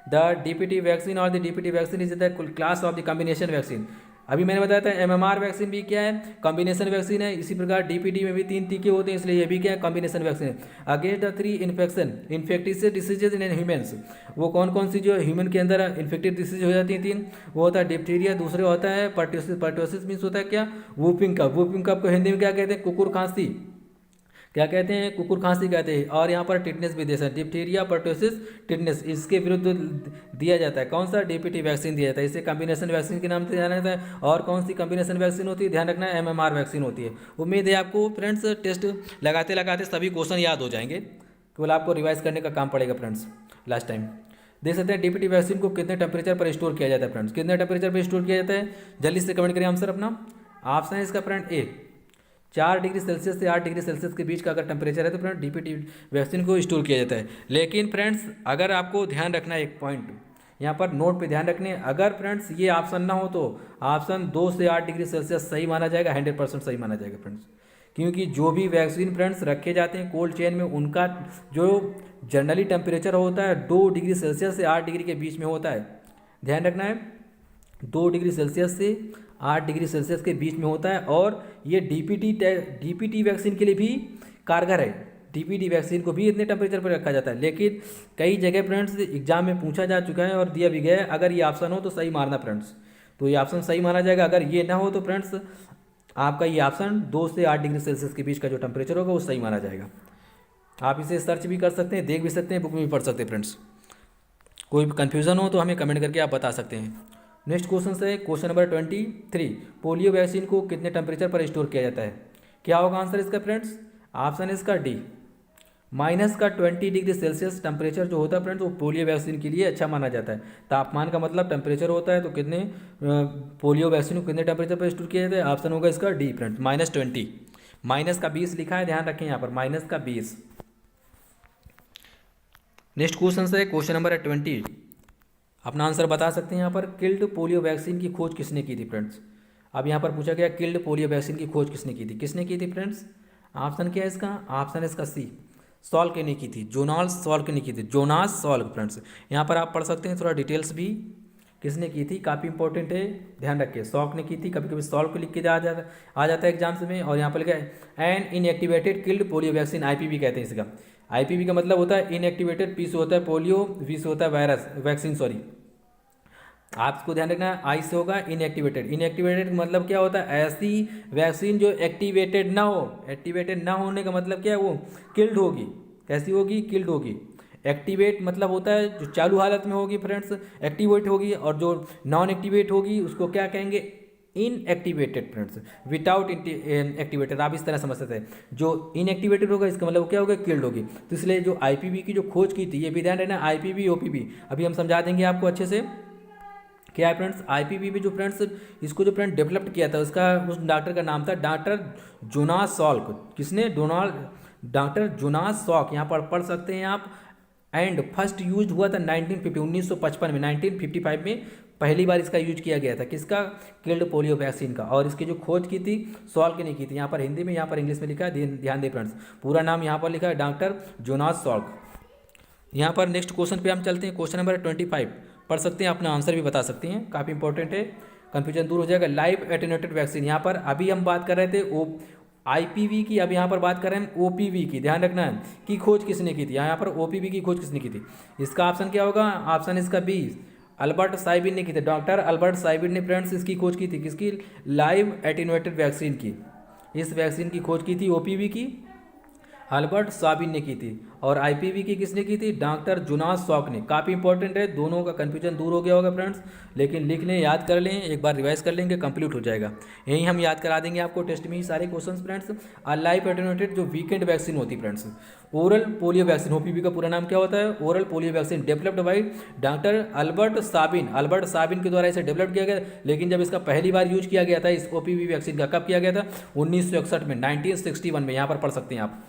द डीपीटी वैक्सीन और the DPT vaccine is the class of the combination vaccine. अभी मैंने बताया था एमएमआर वैक्सीन भी क्या है, कॉम्बिनेशन वैक्सीन है। इसी प्रकार डीपीटी में भी 3 टीके होते हैं, इसलिए ये भी क्या है, कॉम्बिनेशन वैक्सीन है। Against the 3 infectious diseases in humans, वो कौन कौन सी जो ह्यूमन के अंदर इन्फेक्टेड डिसीज हो जाती हैं 3, वो होता है डिप्थीरिया, दूसरे होता है पर्टोसिस। पर्टोसिस मीन्स होता है क्या, वूपिंग कफ। वूपिंग कफ को हिंदी में क्या कहते हैं, कुकुर खांसी, क्या कहते हैं, कुकुर खांसी कहते हैं। और यहाँ पर टिटनेस भी दे सकते हैं, डिप्थीरिया, पर्टोसिस, टिटनेस, इसके विरुद्ध दिया जाता है कौन सा, डीपीटी वैक्सीन दिया जाता है। इसे कॉम्बिनेशन वैक्सीन के नाम से जाना जाता है। और कौन सी कॉम्बिनेशन वैक्सीन होती है, ध्यान रखना है एमएमआर वैक्सीन होती है। उम्मीद है आपको फ्रेंड्स टेस्ट लगाते लगाते सभी क्वेश्चन याद हो जाएंगे, केवल आपको रिवाइज करने का काम पड़ेगा फ्रेंड्स। लास्ट टाइम देख सकते हैं डीपीटी वैक्सीन को कितने टेम्परेचर पर स्टोर किया जाता है फ्रेंड्स, कितने टेम्परेचर पर स्टोर किया जाता है, जल्दी से कमेंट करें आंसर अपना। ऑप्शन है इसका फ्रेंड ए, 4 डिग्री सेल्सियस से 8 डिग्री सेल्सियस के बीच का अगर टेम्परेचर है तो फ्रेंड डीपीटी वैक्सीन को स्टोर किया जाता है। लेकिन फ्रेंड्स अगर आपको ध्यान रखना है, एक पॉइंट यहाँ पर नोट पे ध्यान रखने, अगर फ्रेंड्स ये ऑप्शन ना हो तो ऑप्शन 2 से 8 डिग्री सेल्सियस सही माना जाएगा, 100% सही माना जाएगा फ्रेंड्स। क्योंकि जो भी वैक्सीन फ्रेंड्स रखे जाते हैं कोल्ड चेन में, उनका जो जनरली टेम्परेचर होता है 2 डिग्री सेल्सियस से 8 डिग्री के बीच में होता है। ध्यान रखना है 2 डिग्री सेल्सियस से 8 डिग्री सेल्सियस के बीच में होता है। और ये डीपीटी वैक्सीन के लिए भी कारगर है, डीपीटी वैक्सीन को भी इतने टेम्परेचर पर रखा जाता है। लेकिन कई जगह फ्रेंड्स एग्जाम में पूछा जा चुका है और दिया भी गया है, अगर ये ऑप्शन हो तो सही मारना फ्रेंड्स, तो ये ऑप्शन सही माना जाएगा। अगर ये ना हो तो फ्रेंड्स आपका ये ऑप्शन 2 से 8 डिग्री सेल्सियस के बीच का जो टेम्परेचर होगा वो सही माना जाएगा। आप इसे सर्च भी कर सकते हैं, देख भी सकते हैं, बुक में भी पढ़ सकते हैं फ्रेंड्स। कोई कन्फ्यूज़न हो तो हमें कमेंट करके आप बता सकते हैं। नेक्स्ट क्वेश्चन से क्वेश्चन नंबर 23, पोलियो वैक्सीन को कितने टेम्परेचर पर स्टोर किया जाता है। क्या होगा आंसर इसका फ्रेंड्स, ऑप्शन इसका डी, -20 डिग्री सेल्सियस टेम्परेचर जो होता है फ्रेंड्स वो पोलियो वैक्सीन के लिए अच्छा माना जाता है। तापमान का मतलब टेम्परेचर होता है, तो कितने पोलियो वैक्सीन को कितने टेम्परेचर पर स्टोर किया जाता है, ऑप्शन होगा इसका डी फ्रेंड्स, -20, माइनस का 20 लिखा है, ध्यान रखें यहाँ पर -20। नेक्स्ट क्वेश्चन से क्वेश्चन नंबर है 20, अपना आंसर बता सकते हैं यहाँ पर, किल्ड पोलियो वैक्सीन की खोज किसने की थी फ्रेंड्स। अब यहाँ पर पूछा गया किल्ड पोलियो वैक्सीन की खोज किसने की थी फ्रेंड्स। ऑप्शन क्या है इसका, ऑप्शन इसका सी, सॉल्क ने की थी, जोनास सॉल्क ने की थी, जोनास सॉल्क फ्रेंड्स। यहाँ पर आप पढ़ सकते हैं थोड़ा डिटेल्स भी, किसने की थी, काफ़ी इंपॉर्टेंट है, ध्यान रखिए। सॉल्क ने की थी, कभी कभी सॉल्क को लिख के आ जाता है एग्जाम्स में। और यहाँ पर लिखा है an inactivated killed polio vaccine, IPV कहते हैं इसका। आईपीवी का मतलब होता है इनएक्टिवेटेड, पी से होता है पोलियो, वी से होता है वायरस वैक्सीन, सॉरी आपको ध्यान रखना है, आई से होगा इनएक्टिवेटेड। इनएक्टिवेटेड मतलब क्या होता है, ऐसी वैक्सीन जो एक्टिवेटेड ना हो। एक्टिवेटेड ना होने का मतलब क्या है, वो किल्ड होगी। कैसी होगी, किल्ड होगी। एक्टिवेट मतलब होता है जो चालू हालत में होगी फ्रेंड्स, एक्टिवेट होगी, और जो नॉन एक्टिवेट होगी उसको क्या कहेंगे, इनएक्टिवेटेड फ्रेंड्स, विदाउट एक्टिवेटेड। आप इस तरह समझ सकते हैं, जो इनएक्टिवेटेड होगा इसका मतलब क्या होगा, किल्ड होगी। तो इसलिए जो आईपीवी की जो खोज की थी, ये भी ध्यान रहना, आईपीवी ओपीवी अभी हम समझा देंगे आपको अच्छे से क्या है फ्रेंड्स। आईपीवी भी जो फ्रेंड्स इसको जो फ्रेंड डेवलप किया था उसका, उस डॉक्टर का नाम था डॉक्टर जोनास सॉल्क। किसने, डॉक्टर जोनास सॉल्क, यहाँ पर पढ़ सकते हैं आप। एंड फर्स्ट यूज हुआ था 1955 में, 1955 में पहली बार इसका यूज किया गया था, किसका, किल्ड पोलियो वैक्सीन का। और इसकी जो खोज की थी सॉल्क ने की थी। यहाँ पर हिंदी में, यहाँ पर इंग्लिश में लिखा है, ध्यान दें फ्रेंड्स, पूरा नाम यहाँ पर लिखा है डॉक्टर जोनास सॉल्क। यहाँ पर नेक्स्ट क्वेश्चन पे हम चलते हैं, क्वेश्चन नंबर 25 पढ़ सकते हैं, अपना आंसर भी बता सकते हैं, काफ़ी इंपॉर्टेंट है, कन्फ्यूजन दूर हो जाएगा। लाइव एटेन्यूएटेड वैक्सीन, यहाँ पर अभी हम बात कर रहे थे आईपीवी की, अब यहाँ पर बात करें हम ओपीवी की, ध्यान रखना है कि खोज किसने की थी, यहाँ पर ओपीवी की खोज किसने की थी। इसका ऑप्शन क्या होगा, ऑप्शन इसका बी, अल्बर्ट साइबिन ने की थी। डॉक्टर अल्बर्ट साइबिन ने फ्रेंड्स इसकी खोज की थी, किसकी, लाइव एटेन्यूएटेड वैक्सीन की। इस वैक्सीन की खोज की थी ओपीवी की, अल्बर्ट साबिन ने की थी। और आईपीवी की किसने की थी, डॉक्टर जोनास सॉक ने। काफ़ी इंपॉर्टेंट है, दोनों का कन्फ्यूजन दूर हो गया होगा फ्रेंड्स, लेकिन लिख लें, याद कर लें, एक बार रिवाइज कर लेंगे, कंप्लीट हो जाएगा। यही हम याद करा देंगे आपको टेस्ट में ही सारे क्वेश्चंस फ्रेंड्स। लाइव एटेन्यूएटेड जो वीकेंड वैक्सीन होती है friends, oral polio vaccine, OPV का पूरा नाम क्या होता है, oral polio vaccine, developed by doctor Albert Sabin. Albert Sabin के द्वारा इसे डेवलप किया गया, लेकिन जब इसका पहली बार यूज किया गया था इस ओपीवी वैक्सीन का, कब किया गया था, 1961 में, 1961 में, यहाँ पर पढ़ सकते हैं आप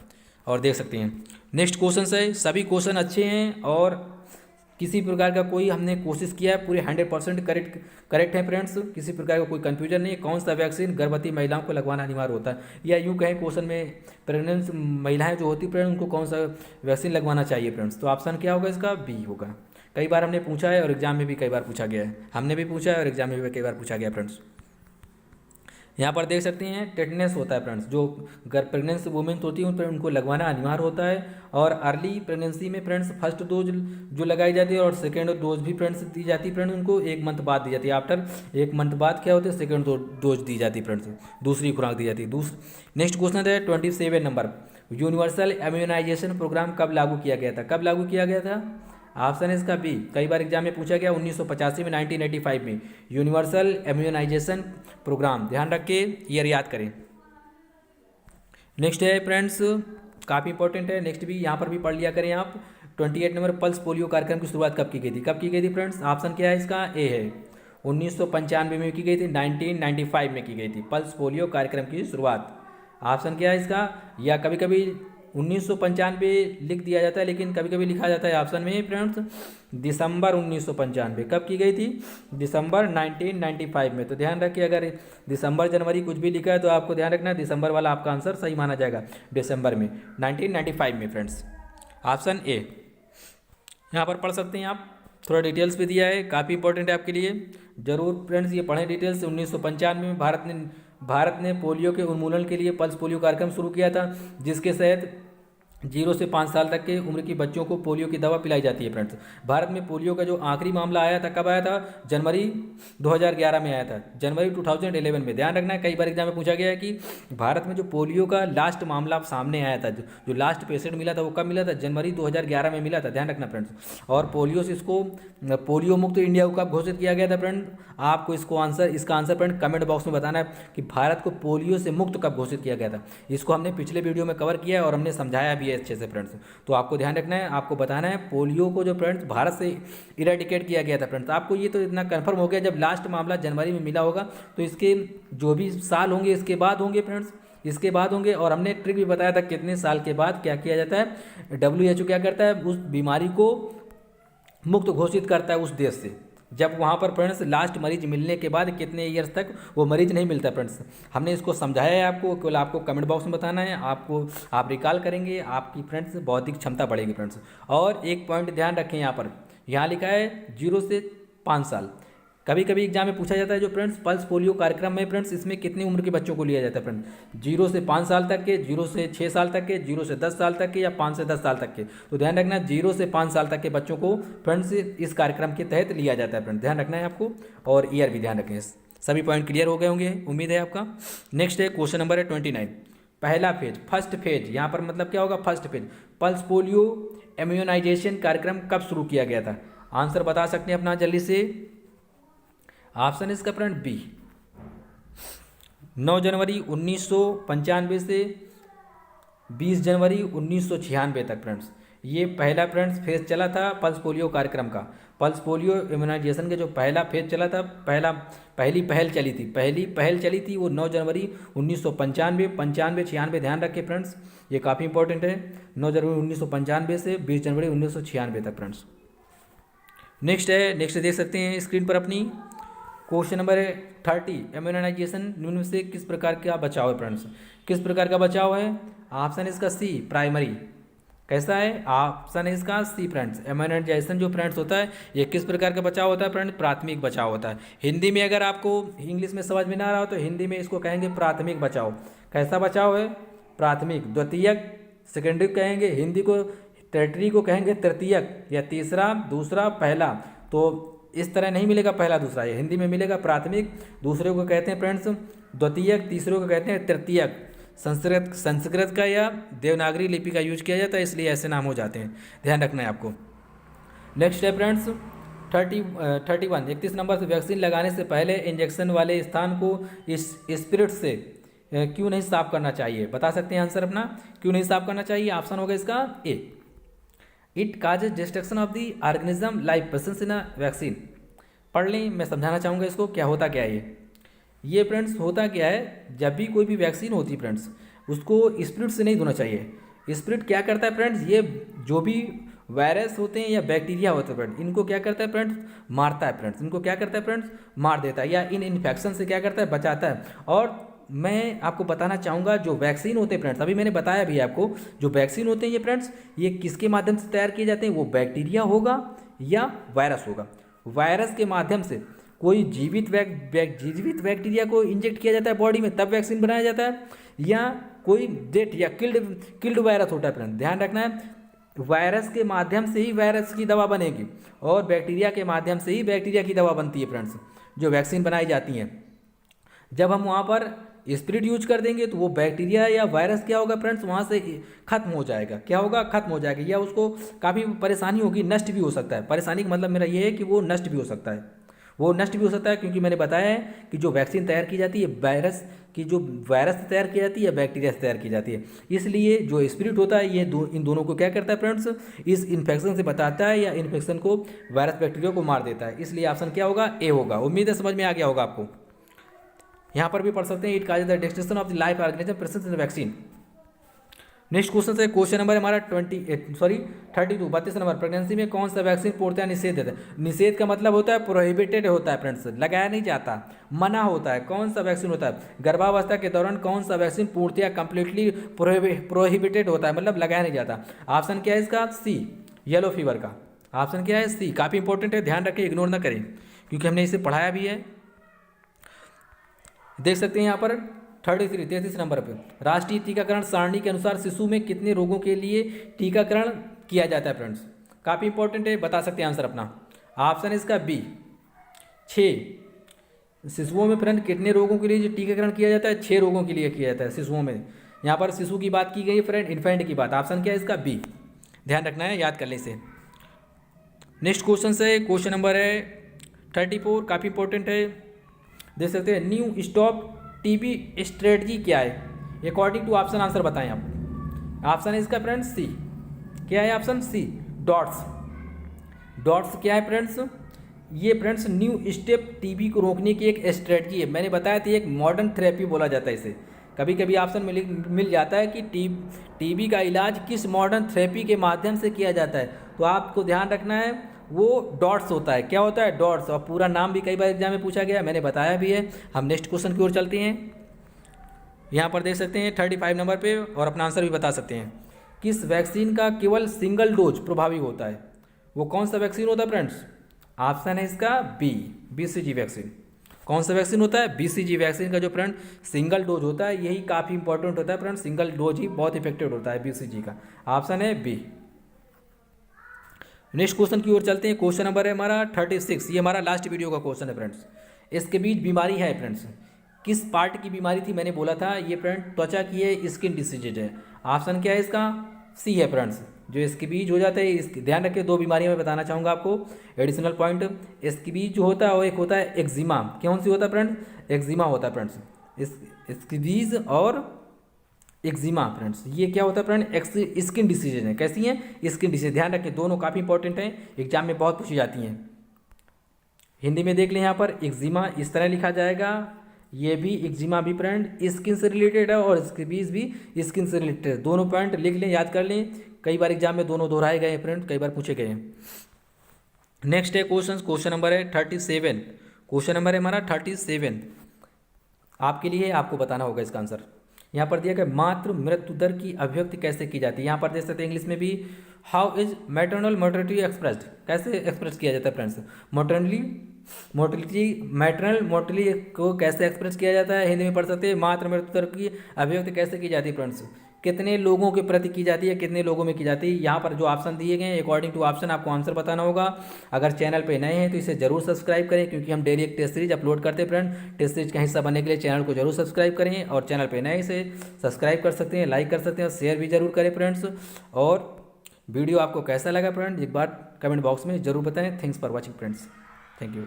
और देख सकते हैं। नेक्स्ट क्वेश्चन है, सभी क्वेश्चन अच्छे हैं और किसी प्रकार का कोई हमने कोशिश किया है, पूरे 100% करेक्ट है फ्रेंड्स, किसी प्रकार का कोई कंफ्यूजन नहीं है। कौन सा वैक्सीन गर्भवती महिलाओं को लगवाना अनिवार्य होता है, या यूँ कहें क्वेश्चन में प्रेगनेंट महिलाएं जो होती फ्रेंड्स उनको कौन सा वैक्सीन लगवाना चाहिए फ्रेंड्स, तो ऑप्शन क्या होगा इसका, बी होगा। कई बार हमने पूछा है और एग्जाम में भी कई बार पूछा गया है, हमने भी पूछा है और एग्जाम में भी कई बार पूछा गया फ्रेंड्स। यहाँ पर देख सकते हैं टेटनेस होता है फ्रेंड्स, जो प्रेगनेंसी वुमेन होती है उन पर उनको लगवाना अनिवार्य होता है। और अर्ली प्रेगनेंसी में फ्रेंड्स फर्स्ट डोज जो लगाई जाती है और सेकेंड डोज भी फ्रेंड्स दी जाती है फ्रेंड्स, उनको 1 मंथ बाद दी जाती है। आफ्टर 1 मंथ बाद क्या होता है, सेकेंड डोज दी जाती है फ्रेंड्स, दूसरी खुराक दी जाती है। नेक्स्ट क्वेश्चन है 27 नंबर, यूनिवर्सल इम्यूनाइजेशन प्रोग्राम कब लागू किया गया था, कब लागू किया गया था, ऑप्शन इसका बी, कई बार एग्जाम में पूछा गया, 1985 में, 1985 में यूनिवर्सल इम्यूनाइजेशन प्रोग्राम, ध्यान रख के ईयर याद करें। नेक्स्ट है फ्रेंड्स, काफ़ी इंपॉर्टेंट है, नेक्स्ट भी यहाँ पर भी पढ़ लिया करें आप। 28 नंबर, पल्स पोलियो कार्यक्रम की शुरुआत कब की गई थी, कब की गई थी फ्रेंड्स, ऑप्शन क्या है इसका, ए है, 1995 में की गई थी, 1995 में की गई थी पल्स पोलियो कार्यक्रम की शुरुआत। ऑप्शन क्या है इसका, या कभी कभी 1995 लिख दिया जाता है, लेकिन कभी कभी लिखा जाता है ऑप्शन में फ्रेंड्स दिसंबर 1995, कब की गई थी, दिसंबर 1995 में। तो ध्यान रखिए, अगर दिसंबर जनवरी कुछ भी लिखा है तो आपको ध्यान रखना दिसंबर वाला आपका आंसर सही माना जाएगा, दिसंबर में 1995 में फ्रेंड्स, ऑप्शन ए। यहाँ पर पढ़ सकते हैं आप, थोड़ा डिटेल्स भी दिया है, काफ़ी इंपॉर्टेंट है आपके लिए, जरूर फ्रेंड्स ये पढ़ें डिटेल्स। 1995 में भारत ने पोलियो के उन्मूलन के लिए पल्स पोलियो कार्यक्रम शुरू किया था, जिसके तहत 0 से 5 साल तक के उम्र के बच्चों को पोलियो की दवा पिलाई जाती है फ्रेंड्स। भारत में पोलियो का जो आखिरी मामला आया था, कब आया था, जनवरी 2011 में आया था, जनवरी 2011 में। ध्यान रखना है, कई बार एग्जाम में पूछा गया है कि भारत में जो पोलियो का लास्ट मामला सामने आया था, जो लास्ट पेशेंट मिला था वो कब मिला था, जनवरी 2011 में मिला था, ध्यान रखना फ्रेंड्स। और पोलियो से इसको पोलियो मुक्त इंडिया को कब घोषित किया गया था फ्रेंड, आपको इसका आंसर फ्रेंड कमेंट बॉक्स में बताना है कि भारत को पोलियो से मुक्त कब घोषित किया गया था। इसको हमने पिछले वीडियो में कवर किया है और हमने समझाया भी है अच्छे से फ्रेंड्स, तो आपको ध्यान रखना है, आपको बताना है पोलियो को जो फ्रेंड्स भारत से इरेडिकेट किया गया था फ्रेंड्स। आपको ये तो इतना कंफर्म हो गया, जब लास्ट मामला जनवरी में मिला होगा तो इसके जो भी साल होंगे इसके बाद होंगे फ्रेंड्स, इसके बाद होंगे। और हमने ट्रिक भी बताया था कितने साल के बाद क्या किया जाता है, WHO क्या करता है, उस बीमारी को मुक्त घोषित करता है उस देश से, जब वहाँ पर फ्रेंड्स लास्ट मरीज मिलने के बाद कितने ईयर्स तक वो मरीज नहीं मिलता फ्रेंड्स। हमने इसको समझाया है आपको, केवल आपको कमेंट बॉक्स में बताना है, आप रिकॉल करेंगे, आपकी फ्रेंड्स बौद्धिक क्षमता बढ़ेगी फ्रेंड्स। और एक पॉइंट ध्यान रखें, यहाँ लिखा है 0 से 5 साल। कभी कभी एग्जाम में पूछा जाता है जो फ्रेंड्स पल्स पोलियो कार्यक्रम में फ्रेंड्स इसमें कितनी उम्र के बच्चों को लिया जाता है फ्रेंड्स, 0 से 5 साल तक के, 0 से 6 साल तक के, 0 से 10 साल तक के, या 5 से 10 साल तक के। तो ध्यान रखना 0 से 5 साल तक के बच्चों को फ्रेंड्स इस कार्यक्रम के तहत लिया जाता है फ्रेंड्स, ध्यान रखना है आपको। और ईयर भी ध्यान रखें। सभी पॉइंट क्लियर हो गए होंगे, उम्मीद है आपका। नेक्स्ट है क्वेश्चन नंबर है 29, पहला फेज, फर्स्ट फेज, यहाँ पर मतलब क्या होगा, first phase pulse polio immunisation कार्यक्रम कब शुरू किया गया था, आंसर बता सकते हैं अपना जल्दी से। ऑप्शन इसका फ्रेंड बी, 9 जनवरी 1995 से 20 जनवरी 1996 तक फ्रेंड्स, ये पहला फ्रेंड्स फेज चला था पल्स पोलियो कार्यक्रम का। पल्स पोलियो इम्यूनाइजेशन के जो पहला फेज चला था, पहली पहल चली थी वो 9 जनवरी 1995, 95, ध्यान रखें फ्रेंड्स, ये काफ़ी इंपॉर्टेंट है, 9 जनवरी 1995 से 20 जनवरी 1996 तक फ्रेंड्स। नेक्स्ट देख सकते हैं स्क्रीन पर अपनी, क्वेश्चन नंबर 30, इम्यूनाइजेशन निम्न से किस प्रकार का बचाव है फ्रेंड्स, किस प्रकार का बचाव है, ऑप्शन इसका सी, प्राइमरी। कैसा है, ऑप्शन है इसका सी फ्रेंड्स, इम्यूनाइजेशन जो फ्रेंड्स होता है ये किस प्रकार का बचाव होता है फ्रेंड्स, प्राथमिक बचाव होता है। हिंदी में अगर आपको इंग्लिश में समझ में ना आ रहा हो तो हिंदी में इसको कहेंगे प्राथमिक बचाव। कैसा बचाव है? प्राथमिक, द्वितीयक, सेकेंडरी कहेंगे, हिंदी को टर्टरी को कहेंगे तृतीयक, या तीसरा, दूसरा, पहला। तो इस तरह नहीं मिलेगा पहला दूसरा, ये हिंदी में मिलेगा प्राथमिक, दूसरे को कहते हैं फ्रेंड्स द्वितीयक, तीसरे को कहते हैं तृतीयक। संस्कृत का या देवनागरी लिपि का यूज किया जाता है, इसलिए ऐसे नाम हो जाते हैं, ध्यान रखना है आपको। नेक्स्ट है फ्रेंड्स 31 नंबर से, वैक्सीन लगाने से पहले इंजेक्शन वाले स्थान को इस स्पिरिट से क्यों नहीं साफ करना चाहिए? बता सकते हैं आंसर अपना, क्यों नहीं साफ करना चाहिए? ऑप्शन होगा इसका A, it causes destruction of the organism life presence in a vaccine. पढ़ लें, मैं समझाना चाहूँगा इसको, क्या होता क्या है ये फ्रेंड्स। होता क्या है, जब भी कोई भी वैक्सीन होती है फ्रेंड्स, उसको स्पिरिट से नहीं धोना चाहिए। स्पिरिट क्या करता है फ्रेंड्स, ये जो भी वायरस होते हैं या बैक्टीरिया होते हैं फ्रेंड्स, इनको क्या करता है फ्रेंड्स, मारता है फ्रेंड्स, इनको क्या करता है फ्रेंड्स, मार देता है, या इन इन्फेक्शन से क्या करता है, बचाता है। और मैं आपको बताना चाहूँगा, जो वैक्सीन होते हैं फ्रेंड्स, अभी मैंने बताया भी आपको, जो वैक्सीन होते हैं ये फ्रेंड्स, ये किसके माध्यम से तैयार किए जाते हैं? वो बैक्टीरिया होगा या वायरस होगा। वायरस के माध्यम से कोई जीवित बैक्टीरिया को इंजेक्ट किया जाता है बॉडी में, तब वैक्सीन बनाया जाता है, या कोई डेट या किल्ड वायरस होता है फ्रेंड्स, ध्यान रखना है। वायरस के माध्यम से ही वायरस की दवा बनेगी, और बैक्टीरिया के माध्यम से ही बैक्टीरिया की दवा बनती है फ्रेंड्स, जो वैक्सीन बनाई जाती हैं। जब हम वहाँ पर स्पिरिट यूज कर देंगे तो वो बैक्टीरिया या वायरस क्या होगा फ्रेंड्स, वहाँ से खत्म हो जाएगा। क्या होगा? खत्म हो जाएगा, या उसको काफ़ी परेशानी होगी, नष्ट भी हो सकता है। परेशानी का मतलब मेरा ये है कि वो नष्ट भी हो सकता है, वो नष्ट भी हो सकता है, क्योंकि मैंने बताया है कि जो वैक्सीन तैयार की जाती है वायरस की, जो वायरस से तैयार की जाती है या बैक्टीरिया से तैयार की जाती है। इसलिए जो स्पिरिट होता है ये इन दोनों को क्या करता है फ्रेंड्स, इस इन्फेक्शन से बचाता है, या इन्फेक्शन को, वायरस बैक्टीरिया को मार देता है। इसलिए ऑप्शन क्या होगा? ए होगा। उम्मीद है समझ में आ गया होगा आपको। यहाँ पर भी पढ़ सकते हैं, it causes the destruction of the life organism present in the vaccine. Next question है, क्वेश्चन नंबर हमारा 32 नंबर, प्रेगनेंसी में कौन सा वैक्सीन पूर्णतः निषेध है? निषेध का मतलब होता है प्रोहिबिटेड होता है फ्रेंड्स, लगाया नहीं जाता, मना होता है। कौन सा वैक्सीन होता है? गर्भावस्था के दौरान कौन सा वैक्सीन पूर्णतः कंप्लीटली प्रोहिबिटेड होता है, मतलब लगाया नहीं जाता? ऑप्शन क्या है इसका? सी, येलो फीवर का। ऑप्शन क्या है? सी। काफ़ी इंपॉर्टेंट है, ध्यान रखें, इग्नोर ना करें, क्योंकि हमने इसे पढ़ाया भी है। देख सकते हैं यहाँ पर 33 नंबर पर, राष्ट्रीय टीकाकरण सारणी के अनुसार शिशु में कितने रोगों के लिए टीकाकरण किया जाता है फ्रेंड्स? काफ़ी इंपॉर्टेंट है, बता सकते हैं आंसर अपना। ऑप्शन इसका बी, 6 शिशुओं में फ्रेंड कितने रोगों के लिए जो टीकाकरण किया जाता है? 6 रोगों के लिए किया जाता है शिशुओं में। यहाँ पर शिशु की बात की गई है फ्रेंड, इन्फेंट की बात। ऑप्शन क्या है इसका? बी। ध्यान रखना है, याद कर लें इसे। नेक्स्ट क्वेश्चन से, क्वेश्चन नंबर है 34, काफ़ी इंपॉर्टेंट है, देख सकते हैं। न्यू स्टॉप टीबी स्ट्रेटजी क्या है? अकॉर्डिंग टू ऑप्शन आंसर बताएं आप। ऑप्शन है इसका फ्रेंड्स सी। क्या है ऑप्शन? सी, डॉट्स। डॉट्स क्या है फ्रेंड्स? ये फ्रेंड्स न्यू स्टेप टीबी को रोकने की एक स्ट्रेटजी है। मैंने बताया था एक मॉडर्न थेरेपी बोला जाता है इसे। कभी कभी ऑप्शन मिल जाता है कि टीबी का इलाज किस मॉडर्न थेरेपी के माध्यम से किया जाता है, तो आपको ध्यान रखना है वो डॉट्स होता है। क्या होता है? डॉट्स। और पूरा नाम भी कई बार एग्जाम में पूछा गया, मैंने बताया भी है। हम नेक्स्ट क्वेश्चन की ओर चलते हैं। यहाँ पर देख सकते हैं 35 नंबर पे, और अपना आंसर भी बता सकते हैं। किस वैक्सीन का केवल सिंगल डोज प्रभावी होता है? वो कौन सा वैक्सीन होता है फ्रेंड्स? ऑप्शन है इसका बी, BCG वैक्सीन। कौन सा वैक्सीन होता है? BCG वैक्सीन का जो फ्रेंड सिंगल डोज होता है, यही काफ़ी इंपॉर्टेंट होता है फ्रेंड, सिंगल डोज ही बहुत इफेक्टिव होता है BCG का। ऑप्शन है बी। नेक्स्ट क्वेश्चन की ओर चलते हैं। क्वेश्चन नंबर है हमारा 36, ये हमारा लास्ट वीडियो का क्वेश्चन है फ्रेंड्स। इसके बीच बीमारी है फ्रेंड्स, किस पार्ट की बीमारी थी? मैंने बोला था ये फ्रेंड त्वचा की है, स्किन डिसीज है। ऑप्शन क्या है इसका? सी है फ्रेंड्स, जो इसके बीच हो जाता है। इसकी ध्यान रखिए, 2 बीमारियां मैं बताना चाहूँगा आपको, एडिशनल पॉइंट। इसके बीच जो होता है वो एक होता है एक्जिमा। कौन सी होता है फ्रेंड्स? एक्जिमा होता है फ्रेंड्स। इसके बीच और एक्जिमा फ्रेंड्स, ये क्या होता है फ्रेंड? स्किन डिसीज है। कैसी हैं? Skin disease. ध्यान रखिए, दोनों काफ़ी इंपॉर्टेंट हैं, एग्जाम में बहुत पूछी जाती हैं। हिंदी में देख लें, यहाँ पर एक्जिमा इस तरह लिखा जाएगा, ये भी एक्जिमा भी फ्रेंड स्किन से रिलेटेड है, और इसके बीच भी स्किन से रिलेटेड है। दोनों पॉइंट लिख लें, याद कर लें, कई बार एग्जाम में दोनों दोहराए गए हैं फ्रेंड, कई बार पूछे गए हैं। नेक्स्ट है क्वेश्चन नंबर है 37। क्वेश्चन नंबर है हमारा 37 आपके लिए, आपको बताना होगा इसका आंसर। यहाँ पर दिया गया मातृ मृत्यु दर की अभिव्यक्ति कैसे की जाती है। यहाँ पर देख सकते हैं इंग्लिश में भी, how is maternal mortality expressed, कैसे एक्सप्रेस किया जाता है फ्रेंड्स। मोर्टेलिटी मैटरनल मोर्टेलिटी को कैसे एक्सप्रेस किया जाता है, हिंदी में पढ़ सकते हैं। मातृ मृत्यु दर की अभिव्यक्ति कैसे की जाती है फ्रेंड्स, कितने लोगों के प्रति की जाती है, कितने लोगों में की जाती है। यहाँ पर जो ऑप्शन दिए गए हैं अकॉर्डिंग टू ऑप्शन आपको आंसर बताना होगा। अगर चैनल पे नए हैं तो इसे जरूर सब्सक्राइब करें, क्योंकि हम डेली एक टेस्ट सीरीज अपलोड करते हैं फ्रेंड। टेस्ट सीरीज का हिस्सा बनने के लिए चैनल को जरूर सब्सक्राइब करें, और चैनल पे नए से सब्सक्राइब कर सकते हैं, लाइक कर सकते हैं और शेयर भी जरूर करें फ्रेंड्स। और वीडियो आपको कैसा लगा फ्रेंड्स, एक बार कमेंट बॉक्स में जरूर बताएं। Thanks for watching friends, thank you.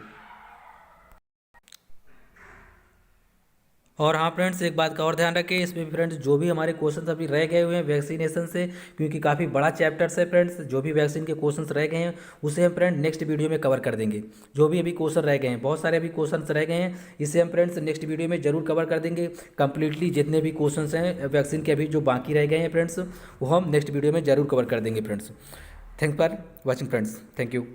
और हाँ फ्रेंड्स, एक बात का और ध्यान रखें इसमें भी फ्रेंड्स, जो भी हमारे क्वेश्चंस अभी रह गए हुए हैं वैक्सीनेशन से, क्योंकि काफ़ी बड़ा चैप्टर्स है फ्रेंड्स, जो भी वैक्सीन के क्वेश्चंस रह गए हैं उसे हम फ्रेंड नेक्स्ट वीडियो में कवर कर देंगे। जो भी अभी क्वेश्चन रह गए हैं, बहुत सारे अभी क्वेश्चंस रह गए हैं, इसे हम फ्रेंड्स नेक्स्ट वीडियो में जरूर कवर कर देंगे कंप्लीटली। जितने भी क्वेश्चंस हैं वैक्सीन के अभी जो बाकी रह गए हैं फ्रेंड्स, वो हम नेक्स्ट वीडियो में जरूर कवर कर देंगे friends. Thanks for watching friends, thank you.